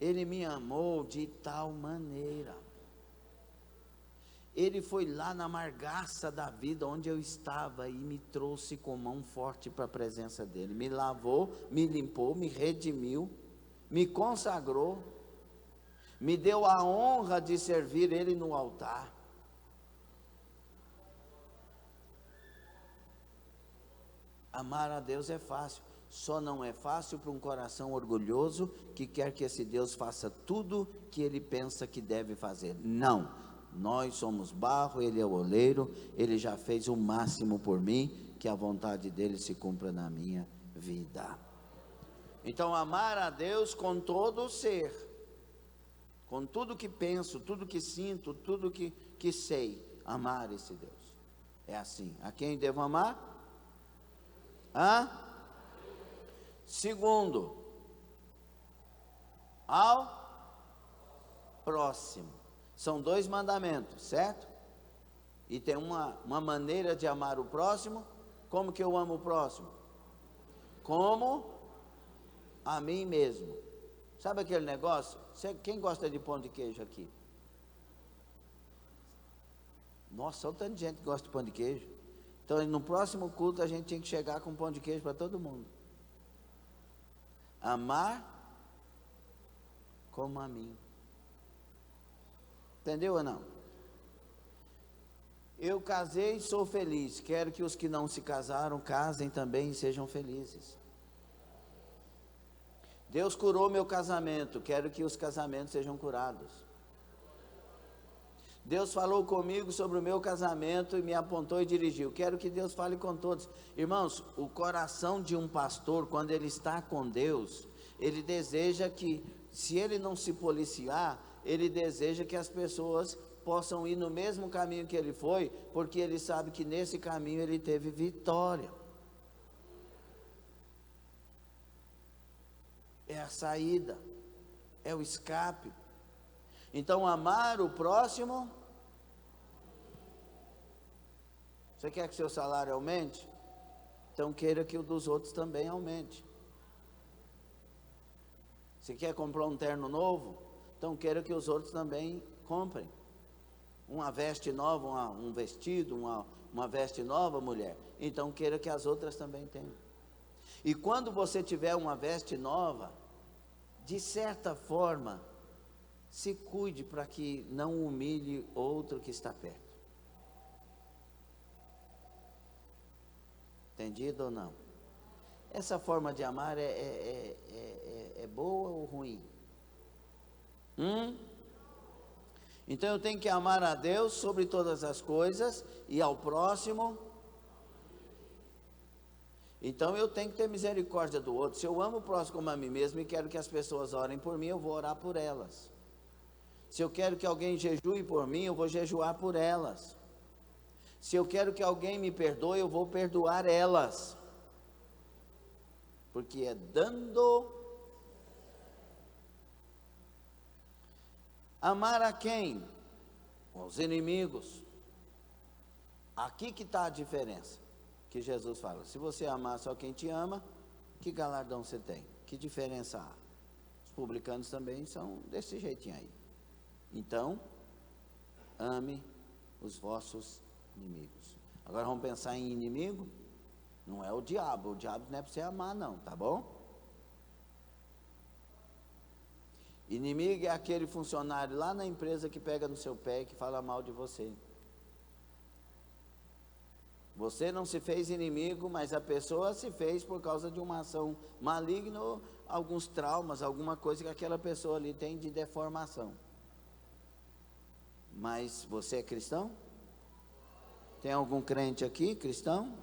Ele me amou de tal maneira. Ele foi lá na amargaça da vida onde eu estava e me trouxe com mão forte para a presença dele. Me lavou, me limpou, me redimiu, me consagrou, me deu a honra de servir ele no altar. Amar a Deus é fácil, só não é fácil para um coração orgulhoso que quer que esse Deus faça tudo que ele pensa que deve fazer. Não, nós somos barro, ele é o oleiro, ele já fez o máximo por mim, que a vontade dele se cumpra na minha vida. Então, amar a Deus com todo o ser, com tudo que penso, tudo que sinto, tudo que sei, amar esse Deus. É assim. A quem devo amar? Segundo, ao próximo. São 2 mandamentos, certo? E tem uma maneira de amar o próximo. Como que eu amo o próximo? Como a mim mesmo. Sabe aquele negócio? Quem gosta de pão de queijo aqui? Nossa, olha o tanto de gente que gosta de pão de queijo. Então, no próximo culto, a gente tinha que chegar com pão de queijo para todo mundo. Amar como a mim. Entendeu ou não? Eu casei e sou feliz. Quero que os que não se casaram casem também e sejam felizes. Deus curou meu casamento. Quero que os casamentos sejam curados. Deus falou comigo sobre o meu casamento e me apontou e dirigiu. Quero que Deus fale com todos. Irmãos, o coração de um pastor, quando ele está com Deus, ele deseja que, se ele não se policiar, ele deseja que as pessoas possam ir no mesmo caminho que ele foi, porque ele sabe que nesse caminho ele teve vitória. É a saída, é o escape. Então, amar o próximo. Você quer que seu salário aumente? Então, queira que o dos outros também aumente. Você quer comprar um terno novo? Então, queira que os outros também comprem. Uma veste nova, um vestido, uma veste nova, mulher. Então, queira que as outras também tenham. E quando você tiver uma veste nova, de certa forma, se cuide para que não humilhe outro que está perto. Entendido ou não? Essa forma de amar é boa ou ruim? Então eu tenho que amar a Deus sobre todas as coisas e ao próximo. Então eu tenho que ter misericórdia do outro. Se eu amo o próximo como a mim mesmo e quero que as pessoas orem por mim, eu vou orar por elas. Se eu quero que alguém jejue por mim, eu vou jejuar por elas. Se eu quero que alguém me perdoe, eu vou perdoar elas. Porque é dando. Amar a quem? Os inimigos. Aqui que está a diferença. Que Jesus fala, se você amar só quem te ama, que galardão você tem? Que diferença há? Os publicanos também são desse jeitinho aí. Então, ame os vossos inimigos. Agora vamos pensar em inimigo? Não é o diabo não é para você amar não, tá bom? Inimigo é aquele funcionário lá na empresa que pega no seu pé e que fala mal de você. Você não se fez inimigo, mas a pessoa se fez por causa de uma ação maligna, alguns traumas, alguma coisa que aquela pessoa ali tem de deformação. Mas você é cristão? Tem algum crente aqui, cristão?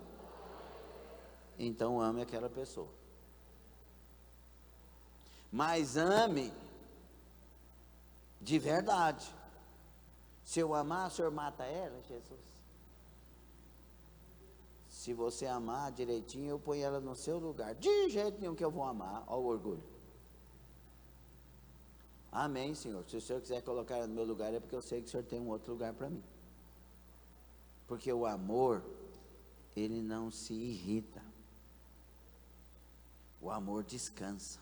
Então ame aquela pessoa. Mas ame de verdade. Se eu amar, o senhor mata ela, Jesus? Se você amar direitinho, eu ponho ela no seu lugar. De jeito nenhum que eu vou amar. Olha o orgulho. Amém, Senhor. Se o Senhor quiser colocar ela no meu lugar, é porque eu sei que o Senhor tem um outro lugar para mim. Porque o amor, ele não se irrita. O amor descansa.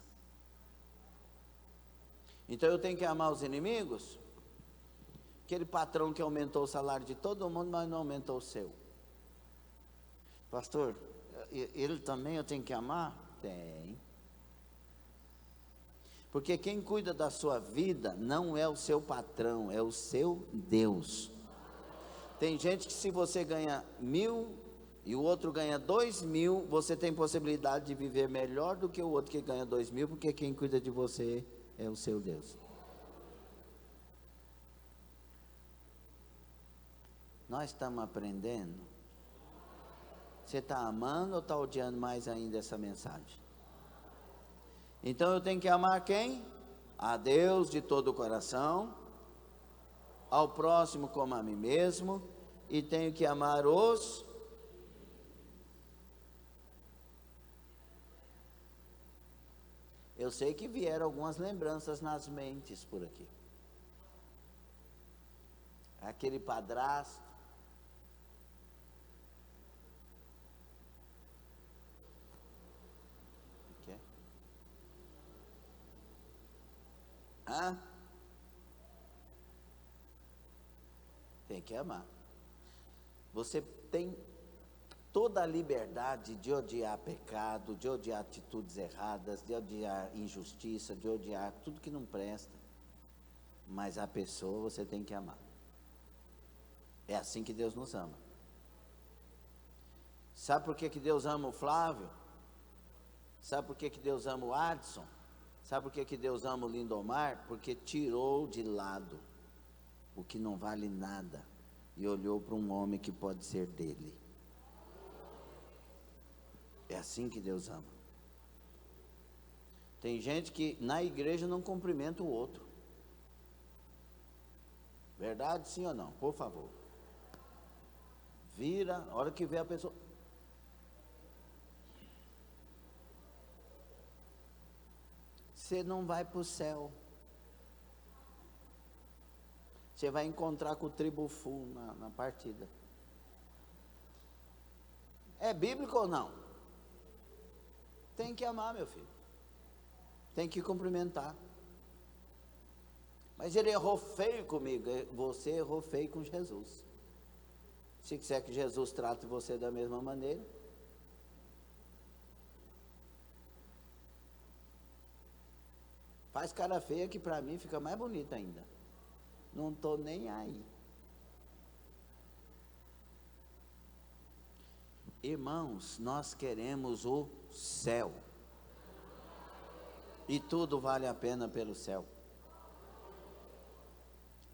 Então eu tenho que amar os inimigos? Aquele patrão que aumentou o salário de todo mundo, mas não aumentou o seu. Pastor, ele também eu tenho que amar? Tem. Porque quem cuida da sua vida não é o seu patrão, é o seu Deus. Tem gente que se você ganha 1.000 e o outro ganha 2.000, você tem possibilidade de viver melhor do que o outro que ganha 2.000, porque quem cuida de você é o seu Deus. Nós estamos aprendendo. Você está amando ou está odiando mais ainda essa mensagem? Então eu tenho que amar quem? A Deus de todo o coração, ao próximo como a mim mesmo, e tenho que amar os... Eu sei que vieram algumas lembranças nas mentes por aqui. Aquele padrasto, tem que amar. Você tem toda a liberdade de odiar pecado, de odiar atitudes erradas, de odiar injustiça, de odiar tudo que não presta. Mas a pessoa você tem que amar. É assim que Deus nos ama. Sabe por que Deus ama o Flávio? Sabe por que Deus ama o Adson? Sabe por que Deus ama o Lindomar? Porque tirou de lado o que não vale nada e olhou para um homem que pode ser dele. É assim que Deus ama. Tem gente que na igreja não cumprimenta o outro. Verdade, sim ou não? Por favor. Vira, a hora que vê a pessoa... Você não vai para o céu. Você vai encontrar com o tribufu na partida. É bíblico ou não? Tem que amar, meu filho. Tem que cumprimentar. Mas ele errou feio comigo. Você errou feio com Jesus. Se quiser que Jesus trate você da mesma maneira. Faz cara feia que para mim fica mais bonita ainda. Não estou nem aí. Irmãos, nós queremos o céu. E tudo vale a pena pelo céu.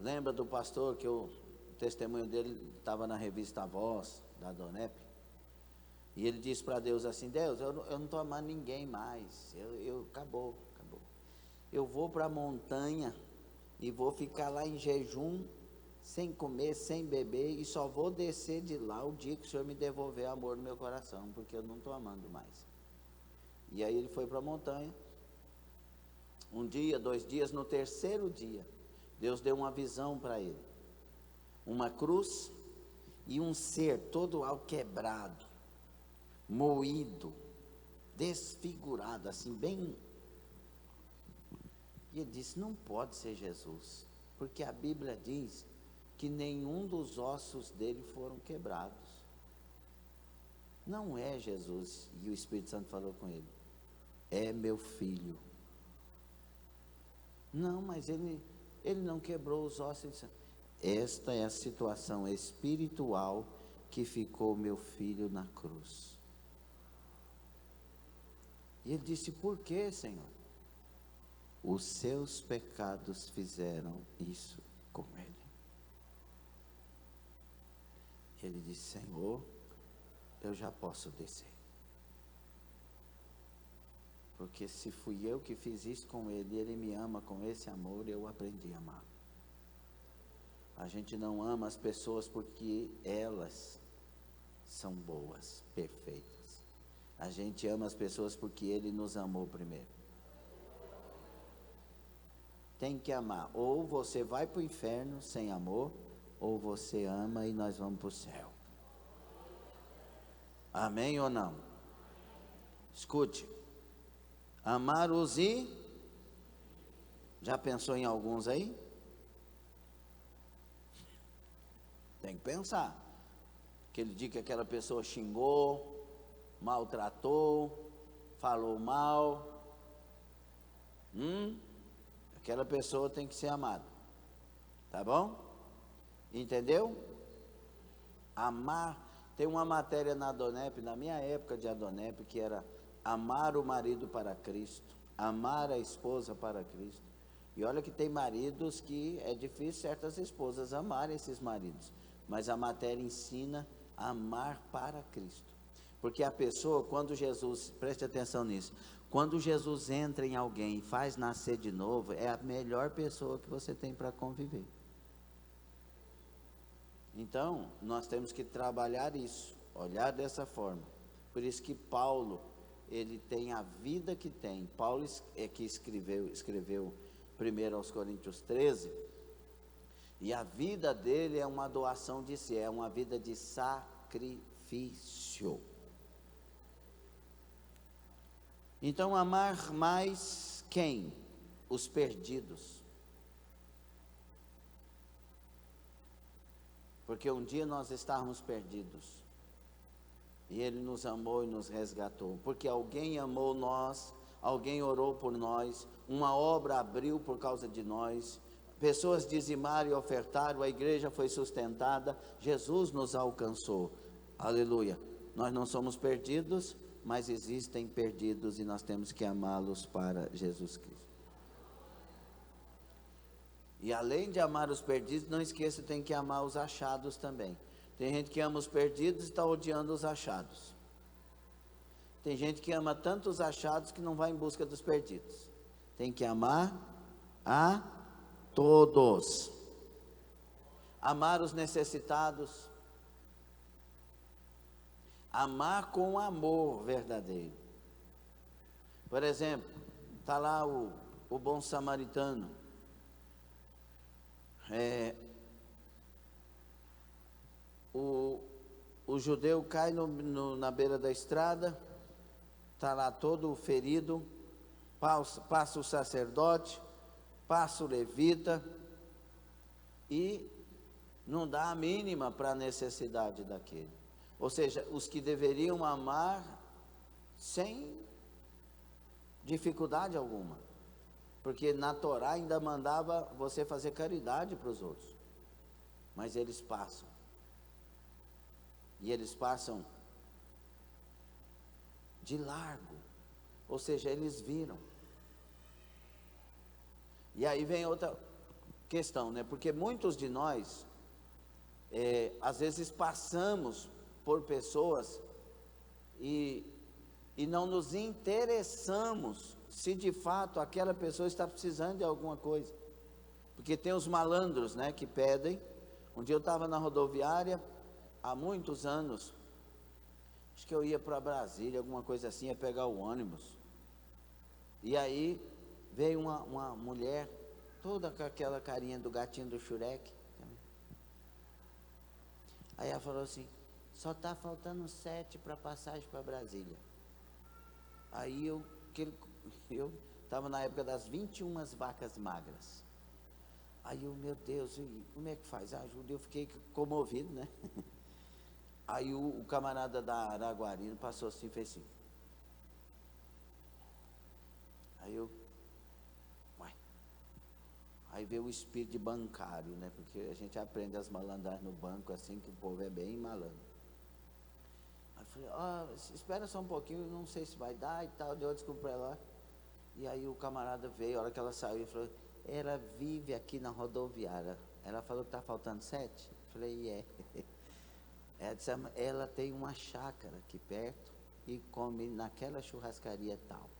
Lembra do pastor que o testemunho dele estava na revista A Voz, da Donep? E ele disse para Deus assim: Deus, eu não estou amando ninguém mais. Acabou. Eu vou para a montanha e vou ficar lá em jejum, sem comer, sem beber, e só vou descer de lá o dia que o Senhor me devolver amor no meu coração, porque eu não estou amando mais. E aí ele foi para a montanha. Um dia, 2 dias, no terceiro dia, Deus deu uma visão para ele. Uma cruz e um ser todo quebrado, moído, desfigurado, assim, bem... E ele disse: não pode ser Jesus, porque a Bíblia diz que nenhum dos ossos dele foram quebrados. Não é Jesus. E o Espírito Santo falou com ele: é meu filho. Não, mas ele não quebrou os ossos. Esta é a situação espiritual que ficou meu filho na cruz. E ele disse: por que, Senhor? Os seus pecados fizeram isso com ele. Ele disse: Senhor, eu já posso descer. Porque se fui eu que fiz isso com ele, ele me ama com esse amor, eu aprendi a amar. A gente não ama as pessoas porque elas são boas, perfeitas. A gente ama as pessoas porque ele nos amou primeiro. Tem que amar. Ou você vai para o inferno sem amor, ou você ama e nós vamos para o céu. Amém ou não? Escute. Amar os e... Já pensou em alguns aí? Tem que pensar. Aquele dia que aquela pessoa xingou, maltratou, falou mal. Aquela pessoa tem que ser amada. Tá bom? Entendeu? Amar Tem uma matéria na Adonep, na minha época de Adonep, que era amar o marido para Cristo, amar a esposa para Cristo. E olha que tem maridos que é difícil certas esposas amarem esses maridos, mas a matéria ensina a amar para Cristo. Porque a pessoa, quando Jesus, preste atenção nisso, quando Jesus entra em alguém e faz nascer de novo, é a melhor pessoa que você tem para conviver. Então, nós temos que trabalhar isso, olhar dessa forma. Por isso que Paulo, ele tem a vida que tem. Paulo é que escreveu 1 aos Coríntios 13, e a vida dele é uma doação de si, é uma vida de sacrifício. Então, amar mais quem? Os perdidos. Porque um dia nós estávamos perdidos, e Ele nos amou e nos resgatou, porque alguém amou nós, alguém orou por nós, uma obra abriu por causa de nós, pessoas dizimaram e ofertaram, a igreja foi sustentada, Jesus nos alcançou, aleluia. Nós não somos perdidos, mas existem perdidos e nós temos que amá-los para Jesus Cristo. E além de amar os perdidos, não esqueça, tem que amar os achados também. Tem gente que ama os perdidos e está odiando os achados. Tem gente que ama tanto os achados que não vai em busca dos perdidos. Tem que amar a todos. Amar os necessitados. Amar com amor verdadeiro. Por exemplo, está lá o bom samaritano. O judeu cai na beira da estrada, está lá todo ferido, passa o sacerdote, passa o levita, e não dá a mínima para a necessidade daquele. Ou seja, os que deveriam amar sem dificuldade alguma, porque na Torá ainda mandava você fazer caridade para os outros, mas eles passam, e eles passam de largo, ou seja, eles viram. E aí vem outra questão, né? Porque muitos de nós, às vezes passamos por pessoas e não nos interessamos se de fato aquela pessoa está precisando de alguma coisa. Porque tem os malandros, né, que pedem. Um dia eu estava na rodoviária, há muitos anos, acho que eu ia para Brasília, alguma coisa assim, ia pegar o ônibus. E aí veio uma mulher, toda com aquela carinha do gatinho do Shurek. Aí ela falou assim: só está faltando 7 para passagem para Brasília. Aí eu estava na época das 21 vacas magras. Aí eu, meu Deus, como é que faz? Ajuda, eu fiquei comovido, né? Aí o camarada da Araguari passou assim, fez assim. Aí eu, uai. Aí veio o espírito de bancário, né? Porque a gente aprende as malandragens no banco assim, que o povo é bem malandro. Aí eu falei, espera só um pouquinho, não sei se vai dar e tal, deu desculpa para ela. E aí o camarada veio, a hora que ela saiu, e falou, ela vive aqui na rodoviária. Ela falou que está faltando 7? Eu falei, Ela disse, ela tem uma chácara aqui perto e come naquela churrascaria tal.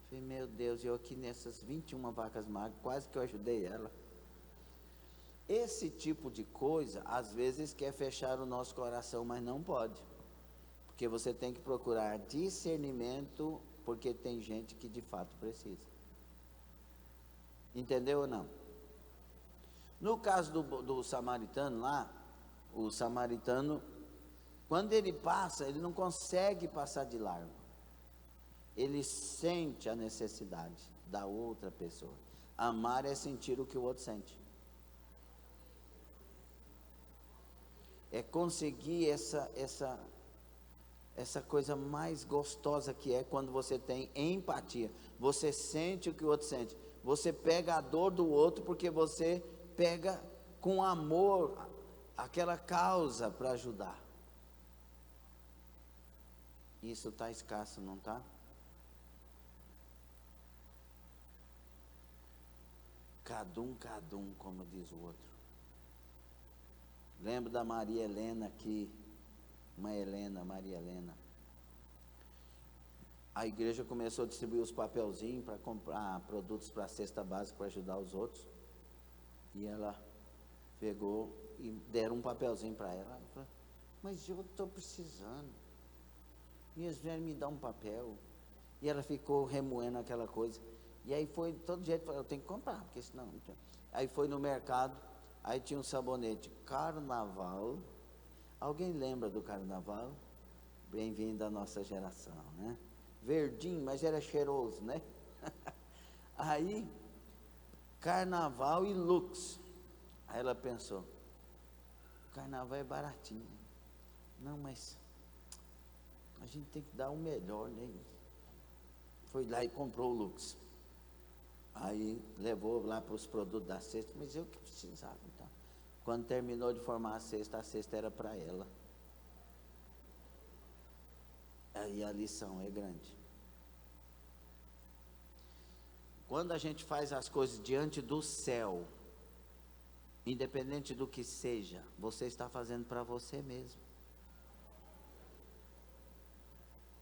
Eu falei, meu Deus, eu aqui nessas 21 vacas magras, quase que eu ajudei ela. Esse tipo de coisa, às vezes quer fechar o nosso coração, mas não pode. Porque você tem que procurar discernimento, porque tem gente que de fato precisa. Entendeu ou não? No caso do samaritano lá, o samaritano, quando ele passa, ele não consegue passar de largo. Ele sente a necessidade da outra pessoa. Amar é sentir o que o outro sente. É conseguir essa coisa mais gostosa que é quando você tem empatia. Você sente o que o outro sente. Você pega a dor do outro porque você pega com amor aquela causa para ajudar. Isso está escasso, não está? Cadum, como diz o outro. Lembro da Maria Helena aqui, Maria Helena. A igreja começou a distribuir os papelzinhos para comprar produtos para a cesta básica para ajudar os outros. E ela pegou e deram um papelzinho para ela. Ela falou, mas eu estou precisando. E eles vieram me dar um papel. E ela ficou remoendo aquela coisa. E aí foi, todo jeito, eu tenho que comprar, porque senão não tem. Aí foi no mercado, aí tinha um sabonete Carnaval. Alguém lembra do Carnaval? Bem-vindo à nossa geração, né? Verdinho, mas era cheiroso, né? Aí, Carnaval e Lux. Aí ela pensou, Carnaval é baratinho. Não, mas a gente tem que dar o melhor, né? Foi lá e comprou o Lux. Aí levou lá para os produtos da cesta, mas eu que precisava. Então. Quando terminou de formar a cesta era para ela. Aí a lição é grande. Quando a gente faz as coisas diante do céu, independente do que seja, você está fazendo para você mesmo.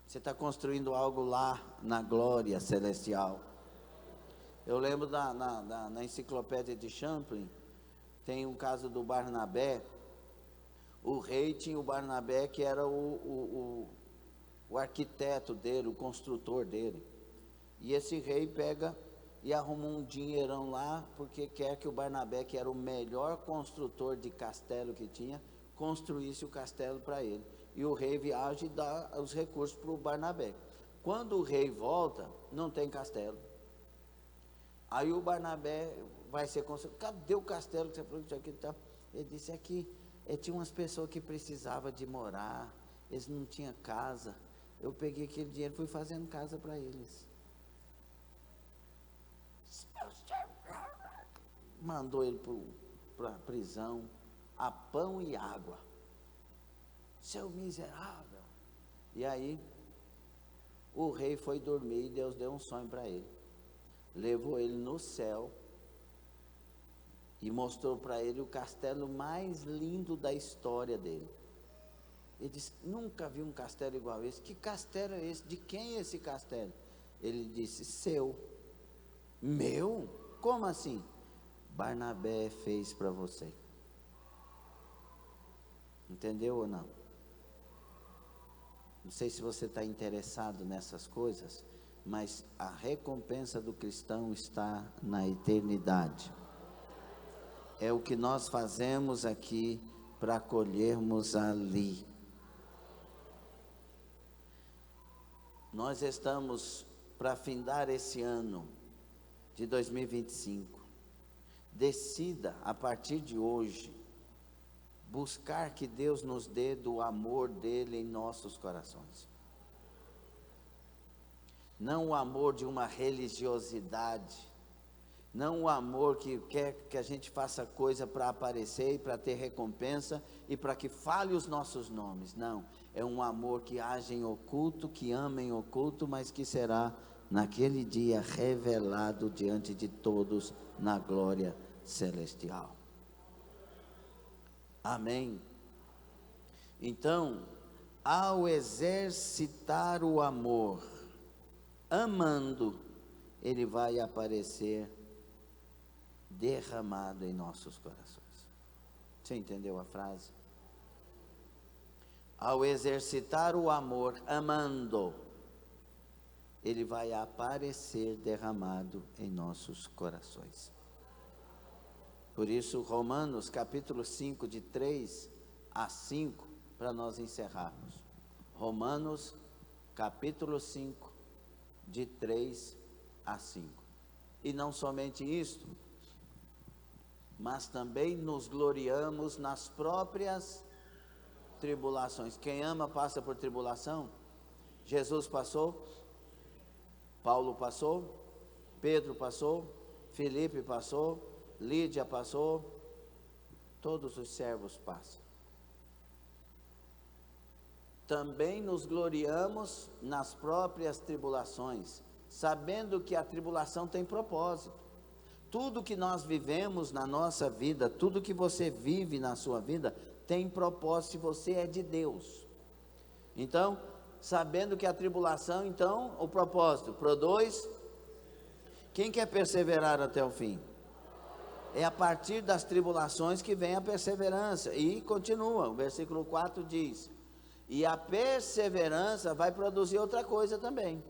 Você está construindo algo lá na glória celestial. Eu lembro na enciclopédia de Champlin, tem um caso do Barnabé. O rei tinha o Barnabé, que era o arquiteto dele, o construtor dele. E esse rei pega e arruma um dinheirão lá, porque quer que o Barnabé, que era o melhor construtor de castelo que tinha, construísse o castelo para ele. E o rei viaja e dá os recursos para o Barnabé. Quando o rei volta, não tem castelo. Aí o Barnabé vai ser construído. Cadê o castelo que você falou que aqui tá? Ele disse aqui, tinha umas pessoas que precisavam de morar, eles não tinham casa. Eu peguei aquele dinheiro e fui fazendo casa para eles. Mandou ele para a prisão, a pão e água. Seu miserável. E aí, o rei foi dormir e Deus deu um sonho para ele. Levou ele no céu e mostrou para ele o castelo mais lindo da história dele. Ele disse, nunca vi um castelo igual a esse. Que castelo é esse? De quem é esse castelo? Ele disse, seu. Meu? Como assim? Barnabé fez para você. Entendeu ou não? Não sei se você está interessado nessas coisas, mas a recompensa do cristão está na eternidade. É o que nós fazemos aqui para colhermos ali. Nós estamos para findar esse ano de 2025. Decida a partir de hoje buscar que Deus nos dê do amor dele em nossos corações. Não o amor de uma religiosidade, não o amor que quer que a gente faça coisa para aparecer e para ter recompensa e para que fale os nossos nomes. Não, é um amor que age em oculto, que ama em oculto, mas que será naquele dia revelado diante de todos na glória celestial. Amém? Então, ao exercitar o amor, amando, ele vai aparecer derramado em nossos corações. Você entendeu a frase? Ao exercitar o amor, amando, ele vai aparecer derramado em nossos corações. Por isso, Romanos capítulo 5, de 3 a 5, para nós encerrarmos. Romanos capítulo 5, de 3 a 5. E não somente isto, mas também nos gloriamos nas próprias tribulações. Quem ama passa por tribulação. Jesus passou, Paulo passou, Pedro passou, Filipe passou, Lídia passou, todos os servos passam. Também nos gloriamos nas próprias tribulações, sabendo que a tribulação tem propósito. Tudo que nós vivemos na nossa vida, tudo que você vive na sua vida, tem propósito se você é de Deus. Então, sabendo que a tribulação, então, o propósito, produz. Quem quer perseverar até o fim? É a partir das tribulações que vem a perseverança. E continua, o versículo 4 diz: e a perseverança vai produzir outra coisa também.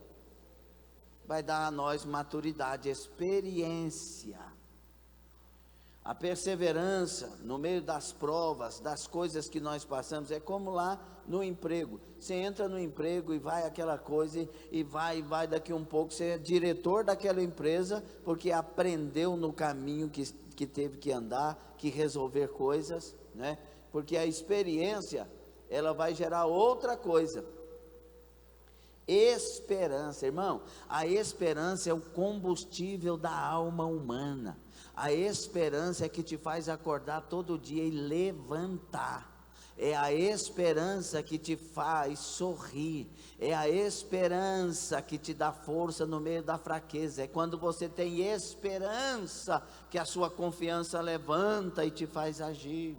Vai dar a nós maturidade, experiência. A perseverança no meio das provas, das coisas que nós passamos, é como lá no emprego. Você entra no emprego e vai aquela coisa, e vai daqui um pouco, você é diretor daquela empresa, porque aprendeu no caminho que teve que andar, que resolver coisas, né? Porque a experiência, ela vai gerar outra coisa. Esperança, irmão, a esperança é o combustível da alma humana. A esperança é que te faz acordar todo dia e levantar. É a esperança que te faz sorrir. É a esperança que te dá força no meio da fraqueza. É quando você tem esperança que a sua confiança levanta e te faz agir.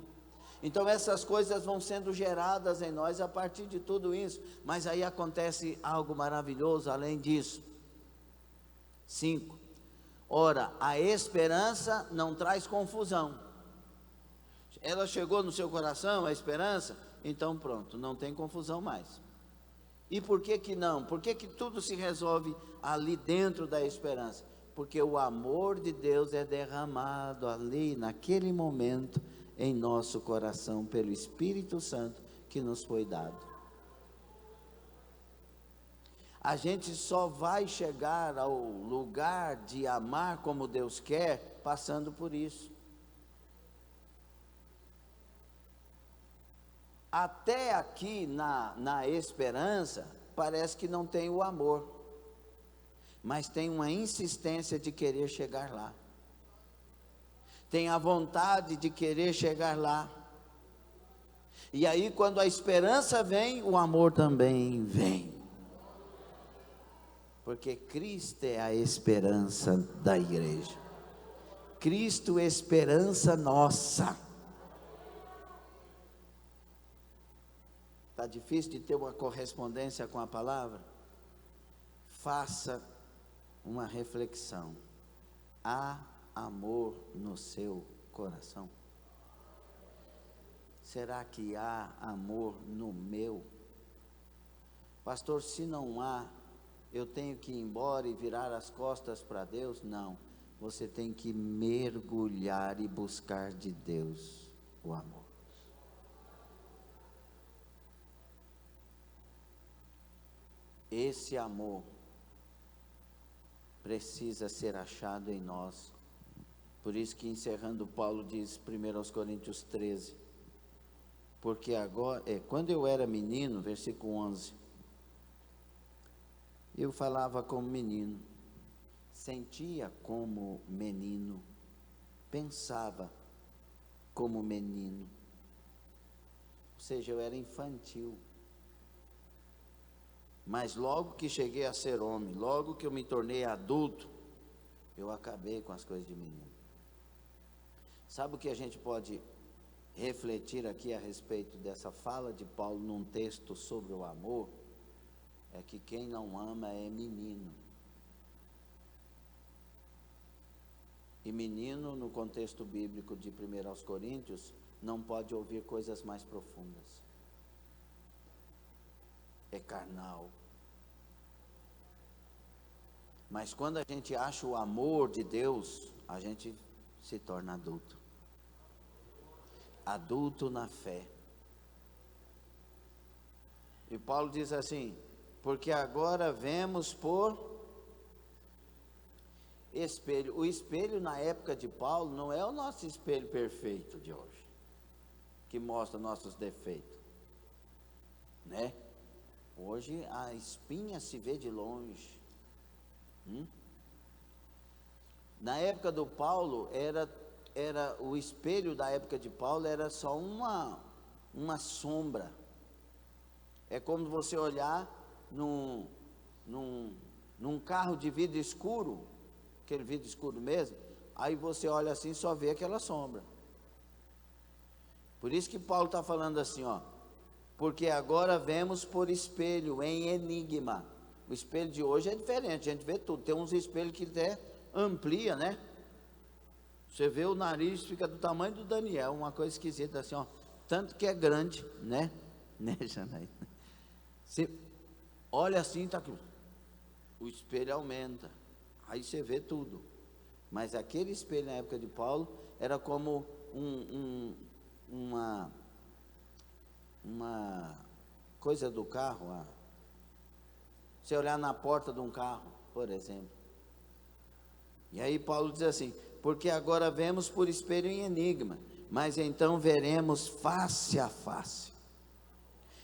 Então essas coisas vão sendo geradas em nós a partir de tudo isso. Mas aí acontece algo maravilhoso além disso. 5. Ora, a esperança não traz confusão. Ela chegou no seu coração, a esperança? Então pronto, não tem confusão mais. E por que que não? Por que que tudo se resolve ali dentro da esperança? Porque o amor de Deus é derramado ali, naquele momento, em nosso coração, pelo Espírito Santo que nos foi dado. A gente só vai chegar ao lugar de amar como Deus quer, passando por isso. Até aqui na esperança, parece que não tem o amor, mas tem uma insistência de querer chegar lá. Tem a vontade de querer chegar lá. E aí quando a esperança vem, o amor também vem. Porque Cristo é a esperança da igreja. Cristo é esperança nossa. Está difícil de ter uma correspondência com a palavra? Faça uma reflexão. Há amor no seu coração? Será que há amor no meu? Pastor, se não há, eu tenho que ir embora e virar as costas para Deus? Não, você tem que mergulhar e buscar de Deus o amor. Esse amor precisa ser achado em nós. Por isso que encerrando, Paulo diz 1 Coríntios 13, porque agora, quando eu era menino, versículo 11, eu falava como menino, sentia como menino, pensava como menino, ou seja, eu era infantil. Mas logo que cheguei a ser homem, logo que eu me tornei adulto, eu acabei com as coisas de menino. Sabe o que a gente pode refletir aqui a respeito dessa fala de Paulo num texto sobre o amor? É que quem não ama é menino. E menino, no contexto bíblico de 1 Coríntios, não pode ouvir coisas mais profundas. É carnal. Mas quando a gente acha o amor de Deus, a gente se torna adulto. Adulto na fé. E Paulo diz assim, porque agora vemos por espelho. O espelho na época de Paulo não é o nosso espelho perfeito de hoje, que mostra nossos defeitos, né? Hoje a espinha se vê de longe. Na época do Paulo era era o espelho da época de Paulo, era só uma sombra. É como você olhar num carro de vidro escuro, aquele vidro escuro mesmo, aí você olha assim e só vê aquela sombra. Por isso que Paulo está falando assim, ó, porque agora vemos por espelho, em enigma. O espelho de hoje é diferente, a gente vê tudo. Tem uns espelhos que até amplia, né? Você vê o nariz, fica do tamanho do Daniel, uma coisa esquisita assim, ó. Tanto que é grande, né? Né, Janaína? Você olha assim, tá aqui. O espelho aumenta. Aí você vê tudo. Mas aquele espelho na época de Paulo era como uma coisa do carro. Você olhar na porta de um carro, por exemplo. E aí Paulo diz assim: porque agora vemos por espelho em enigma, mas então veremos face a face.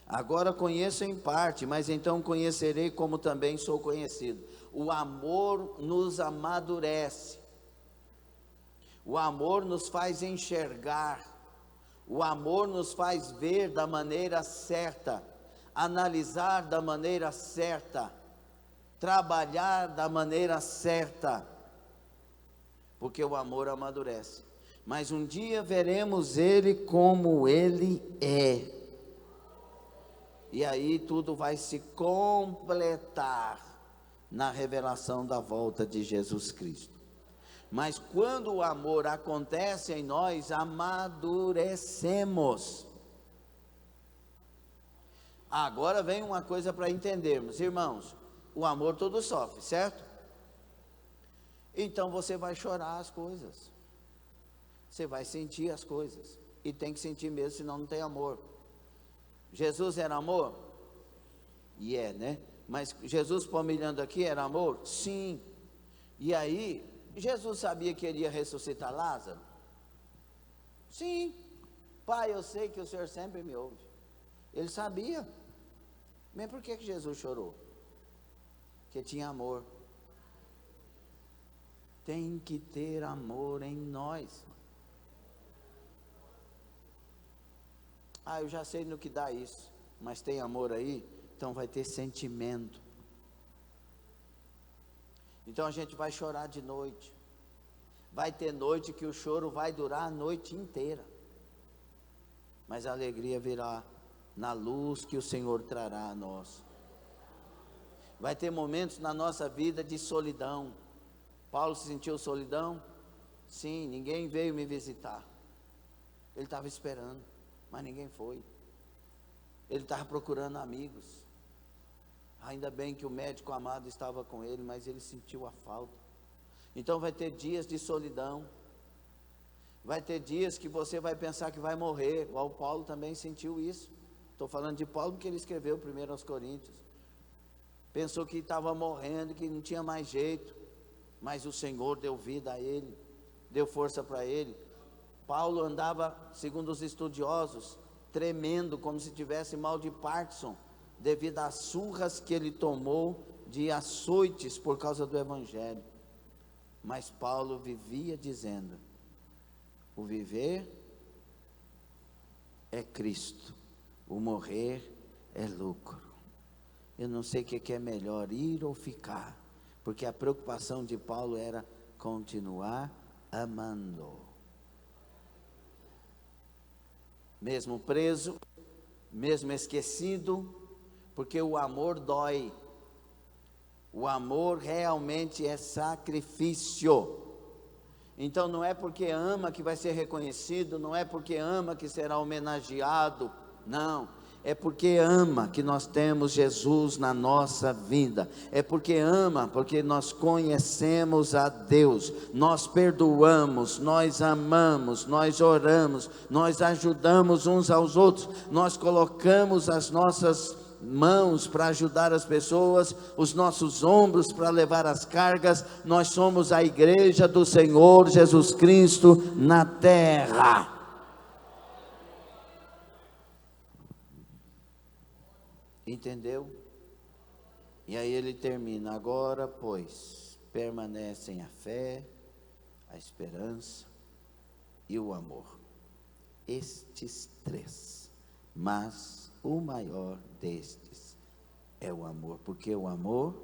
Agora conheço em parte, mas então conhecerei como também sou conhecido. O amor nos amadurece. O amor nos faz enxergar. O amor nos faz ver da maneira certa, analisar da maneira certa, trabalhar da maneira certa. Porque o amor amadurece. Mas um dia veremos ele como ele é. E aí tudo vai se completar na revelação da volta de Jesus Cristo. Mas quando o amor acontece em nós, amadurecemos. Agora vem uma coisa para entendermos, irmãos. O amor todo sofre, certo? Então você vai chorar as coisas. Você vai sentir as coisas. E tem que sentir mesmo, senão não tem amor. Jesus era amor? E é, né? Mas Jesus palmilhando aqui era amor? Sim. E aí, Jesus sabia que ele ia ressuscitar Lázaro? Sim. Pai, eu sei que o Senhor sempre me ouve. Ele sabia. Mas por que Jesus chorou? Porque tinha amor. Tem que ter amor em nós. Eu já sei no que dá isso, mas tem amor aí, então vai ter sentimento. Então a gente vai chorar de noite. Vai ter noite que o choro vai durar a noite inteira. Mas a alegria virá na luz que o Senhor trará a nós. Vai ter momentos na nossa vida de solidão. Paulo se sentiu solidão? Sim, ninguém veio me visitar. Ele estava esperando, mas ninguém foi. Ele estava procurando amigos. Ainda bem que o médico amado estava com ele, mas ele sentiu a falta. Então vai ter dias de solidão. Vai ter dias que você vai pensar que vai morrer, igual Paulo também sentiu isso. Estou falando de Paulo porque ele escreveu primeiro aos Coríntios. Pensou que estava morrendo, que não tinha mais jeito. Mas o Senhor deu vida a ele, deu força para ele. Paulo andava, segundo os estudiosos, tremendo, como se tivesse mal de Parkinson, devido às surras que ele tomou de açoites por causa do Evangelho. Mas Paulo vivia dizendo: o viver é Cristo, o morrer é lucro. Eu não sei o que é melhor, ir ou ficar, porque a preocupação de Paulo era continuar amando. Mesmo preso, mesmo esquecido, porque o amor dói. O amor realmente é sacrifício. Então não é porque ama que vai ser reconhecido, não é porque ama que será homenageado, não. É porque ama que nós temos Jesus na nossa vida. É porque ama, porque nós conhecemos a Deus. Nós perdoamos, nós amamos, nós oramos, nós ajudamos uns aos outros. Nós colocamos as nossas mãos para ajudar as pessoas, os nossos ombros para levar as cargas. Nós somos a igreja do Senhor Jesus Cristo na terra. Entendeu? E aí ele termina: agora, pois, permanecem a fé, a esperança e o amor. Estes três, mas o maior destes é o amor, porque o amor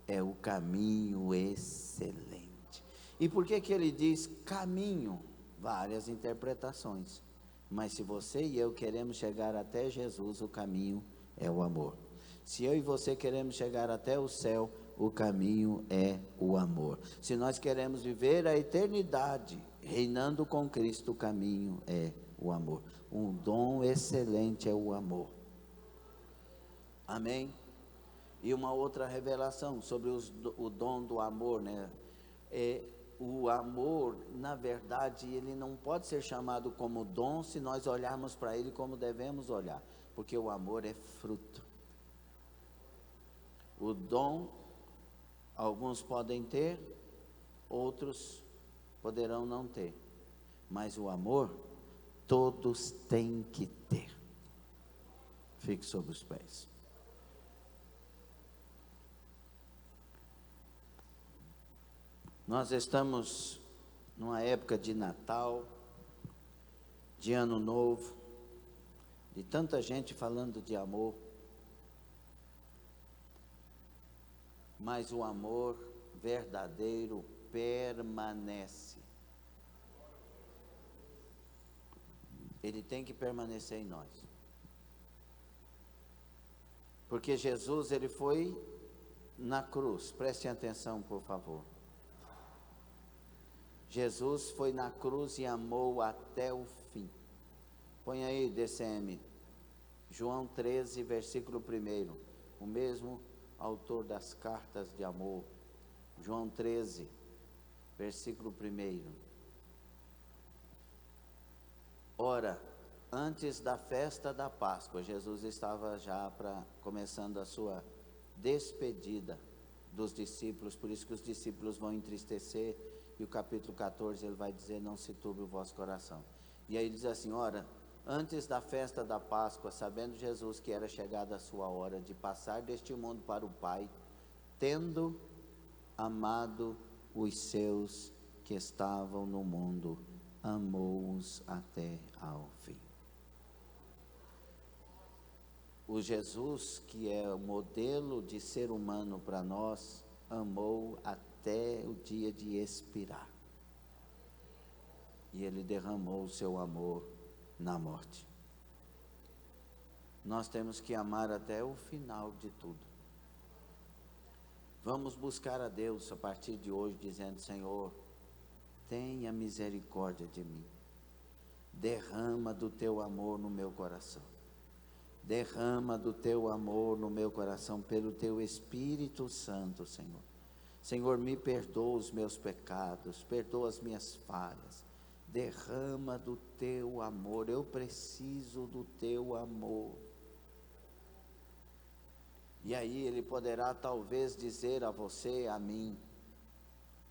é o caminho excelente. E por que que ele diz caminho? Várias interpretações, mas se você e eu queremos chegar até Jesus, o caminho é o amor. Se eu e você queremos chegar até o céu, o caminho é o amor. Se nós queremos viver a eternidade reinando com Cristo, o caminho é o amor. Um dom excelente é o amor. Amém? E uma outra revelação sobre o dom do amor, né? O amor, na verdade, ele não pode ser chamado como dom se nós olharmos para ele como devemos olhar, porque o amor é fruto. O dom, alguns podem ter, outros poderão não ter, mas o amor, todos têm que ter. Fique sobre os pés. Nós estamos numa época de Natal, de Ano Novo, de tanta gente falando de amor, mas o amor verdadeiro permanece. Ele tem que permanecer em nós. Porque Jesus, ele foi na cruz, prestem atenção, por favor. Jesus foi na cruz e amou até o fim. Põe aí, DCM, João 13, versículo 1, o mesmo autor das cartas de amor. João 13, versículo 1. Ora, antes da festa da Páscoa, Jesus estava já começando a sua despedida dos discípulos, por isso que os discípulos vão entristecer, e o capítulo 14 ele vai dizer, não se turbe o vosso coração. E aí ele diz assim, ora, antes da festa da Páscoa, sabendo Jesus que era chegada a sua hora de passar deste mundo para o Pai, tendo amado os seus que estavam no mundo, amou-os até ao fim. O Jesus, que é o modelo de ser humano para nós, amou até o dia de expirar. E ele derramou o seu amor na morte. Nós temos que amar até o final de tudo. Vamos buscar a Deus a partir de hoje, dizendo, Senhor, tenha misericórdia de mim. Derrama do teu amor no meu coração. Derrama do teu amor no meu coração pelo teu Espírito Santo, Senhor. Senhor, me perdoa os meus pecados, perdoa as minhas falhas. Derrama do teu amor, eu preciso do teu amor. E aí ele poderá talvez dizer a você, a mim,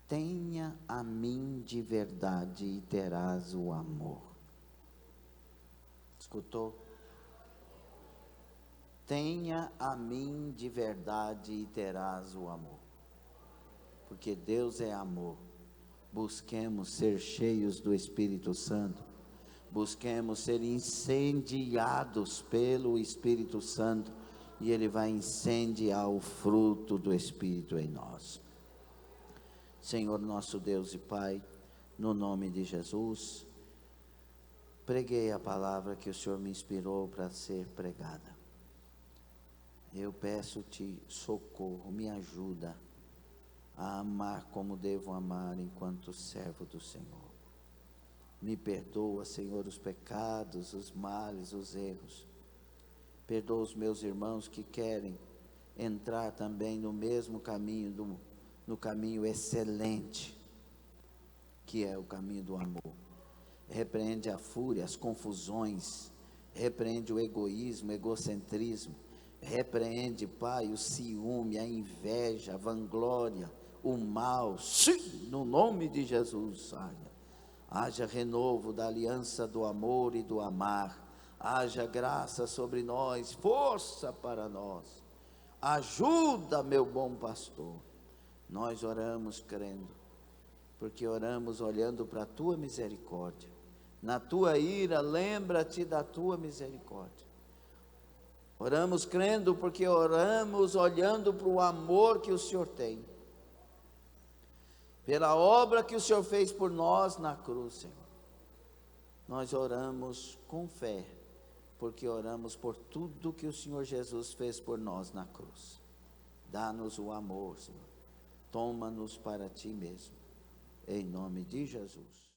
tenha a mim de verdade e terás o amor. Escutou? Tenha a mim de verdade e terás o amor. Porque Deus é amor. Busquemos ser cheios do Espírito Santo. Busquemos ser incendiados pelo Espírito Santo. E Ele vai incendiar o fruto do Espírito em nós. Senhor nosso Deus e Pai, no nome de Jesus, preguei a palavra que o Senhor me inspirou para ser pregada. Eu peço-te socorro, me ajuda a amar como devo amar enquanto servo do Senhor. Me perdoa, Senhor, os pecados, os males, os erros. Perdoa os meus irmãos que querem entrar também no mesmo caminho, no caminho excelente, que é o caminho do amor. Repreende a fúria, as confusões, repreende o egoísmo, o egocentrismo. Repreende, Pai, o ciúme, a inveja, a vanglória, o mal. Sim, no nome de Jesus, haja renovo da aliança do amor e do amar. Haja graça sobre nós, força para nós. Ajuda, meu bom pastor. Nós oramos crendo, porque oramos olhando para a tua misericórdia. Na tua ira, lembra-te da tua misericórdia. Oramos crendo porque oramos olhando para o amor que o Senhor tem, pela obra que o Senhor fez por nós na cruz, Senhor. Nós oramos com fé, porque oramos por tudo que o Senhor Jesus fez por nós na cruz. Dá-nos o amor, Senhor. Toma-nos para ti mesmo. Em nome de Jesus.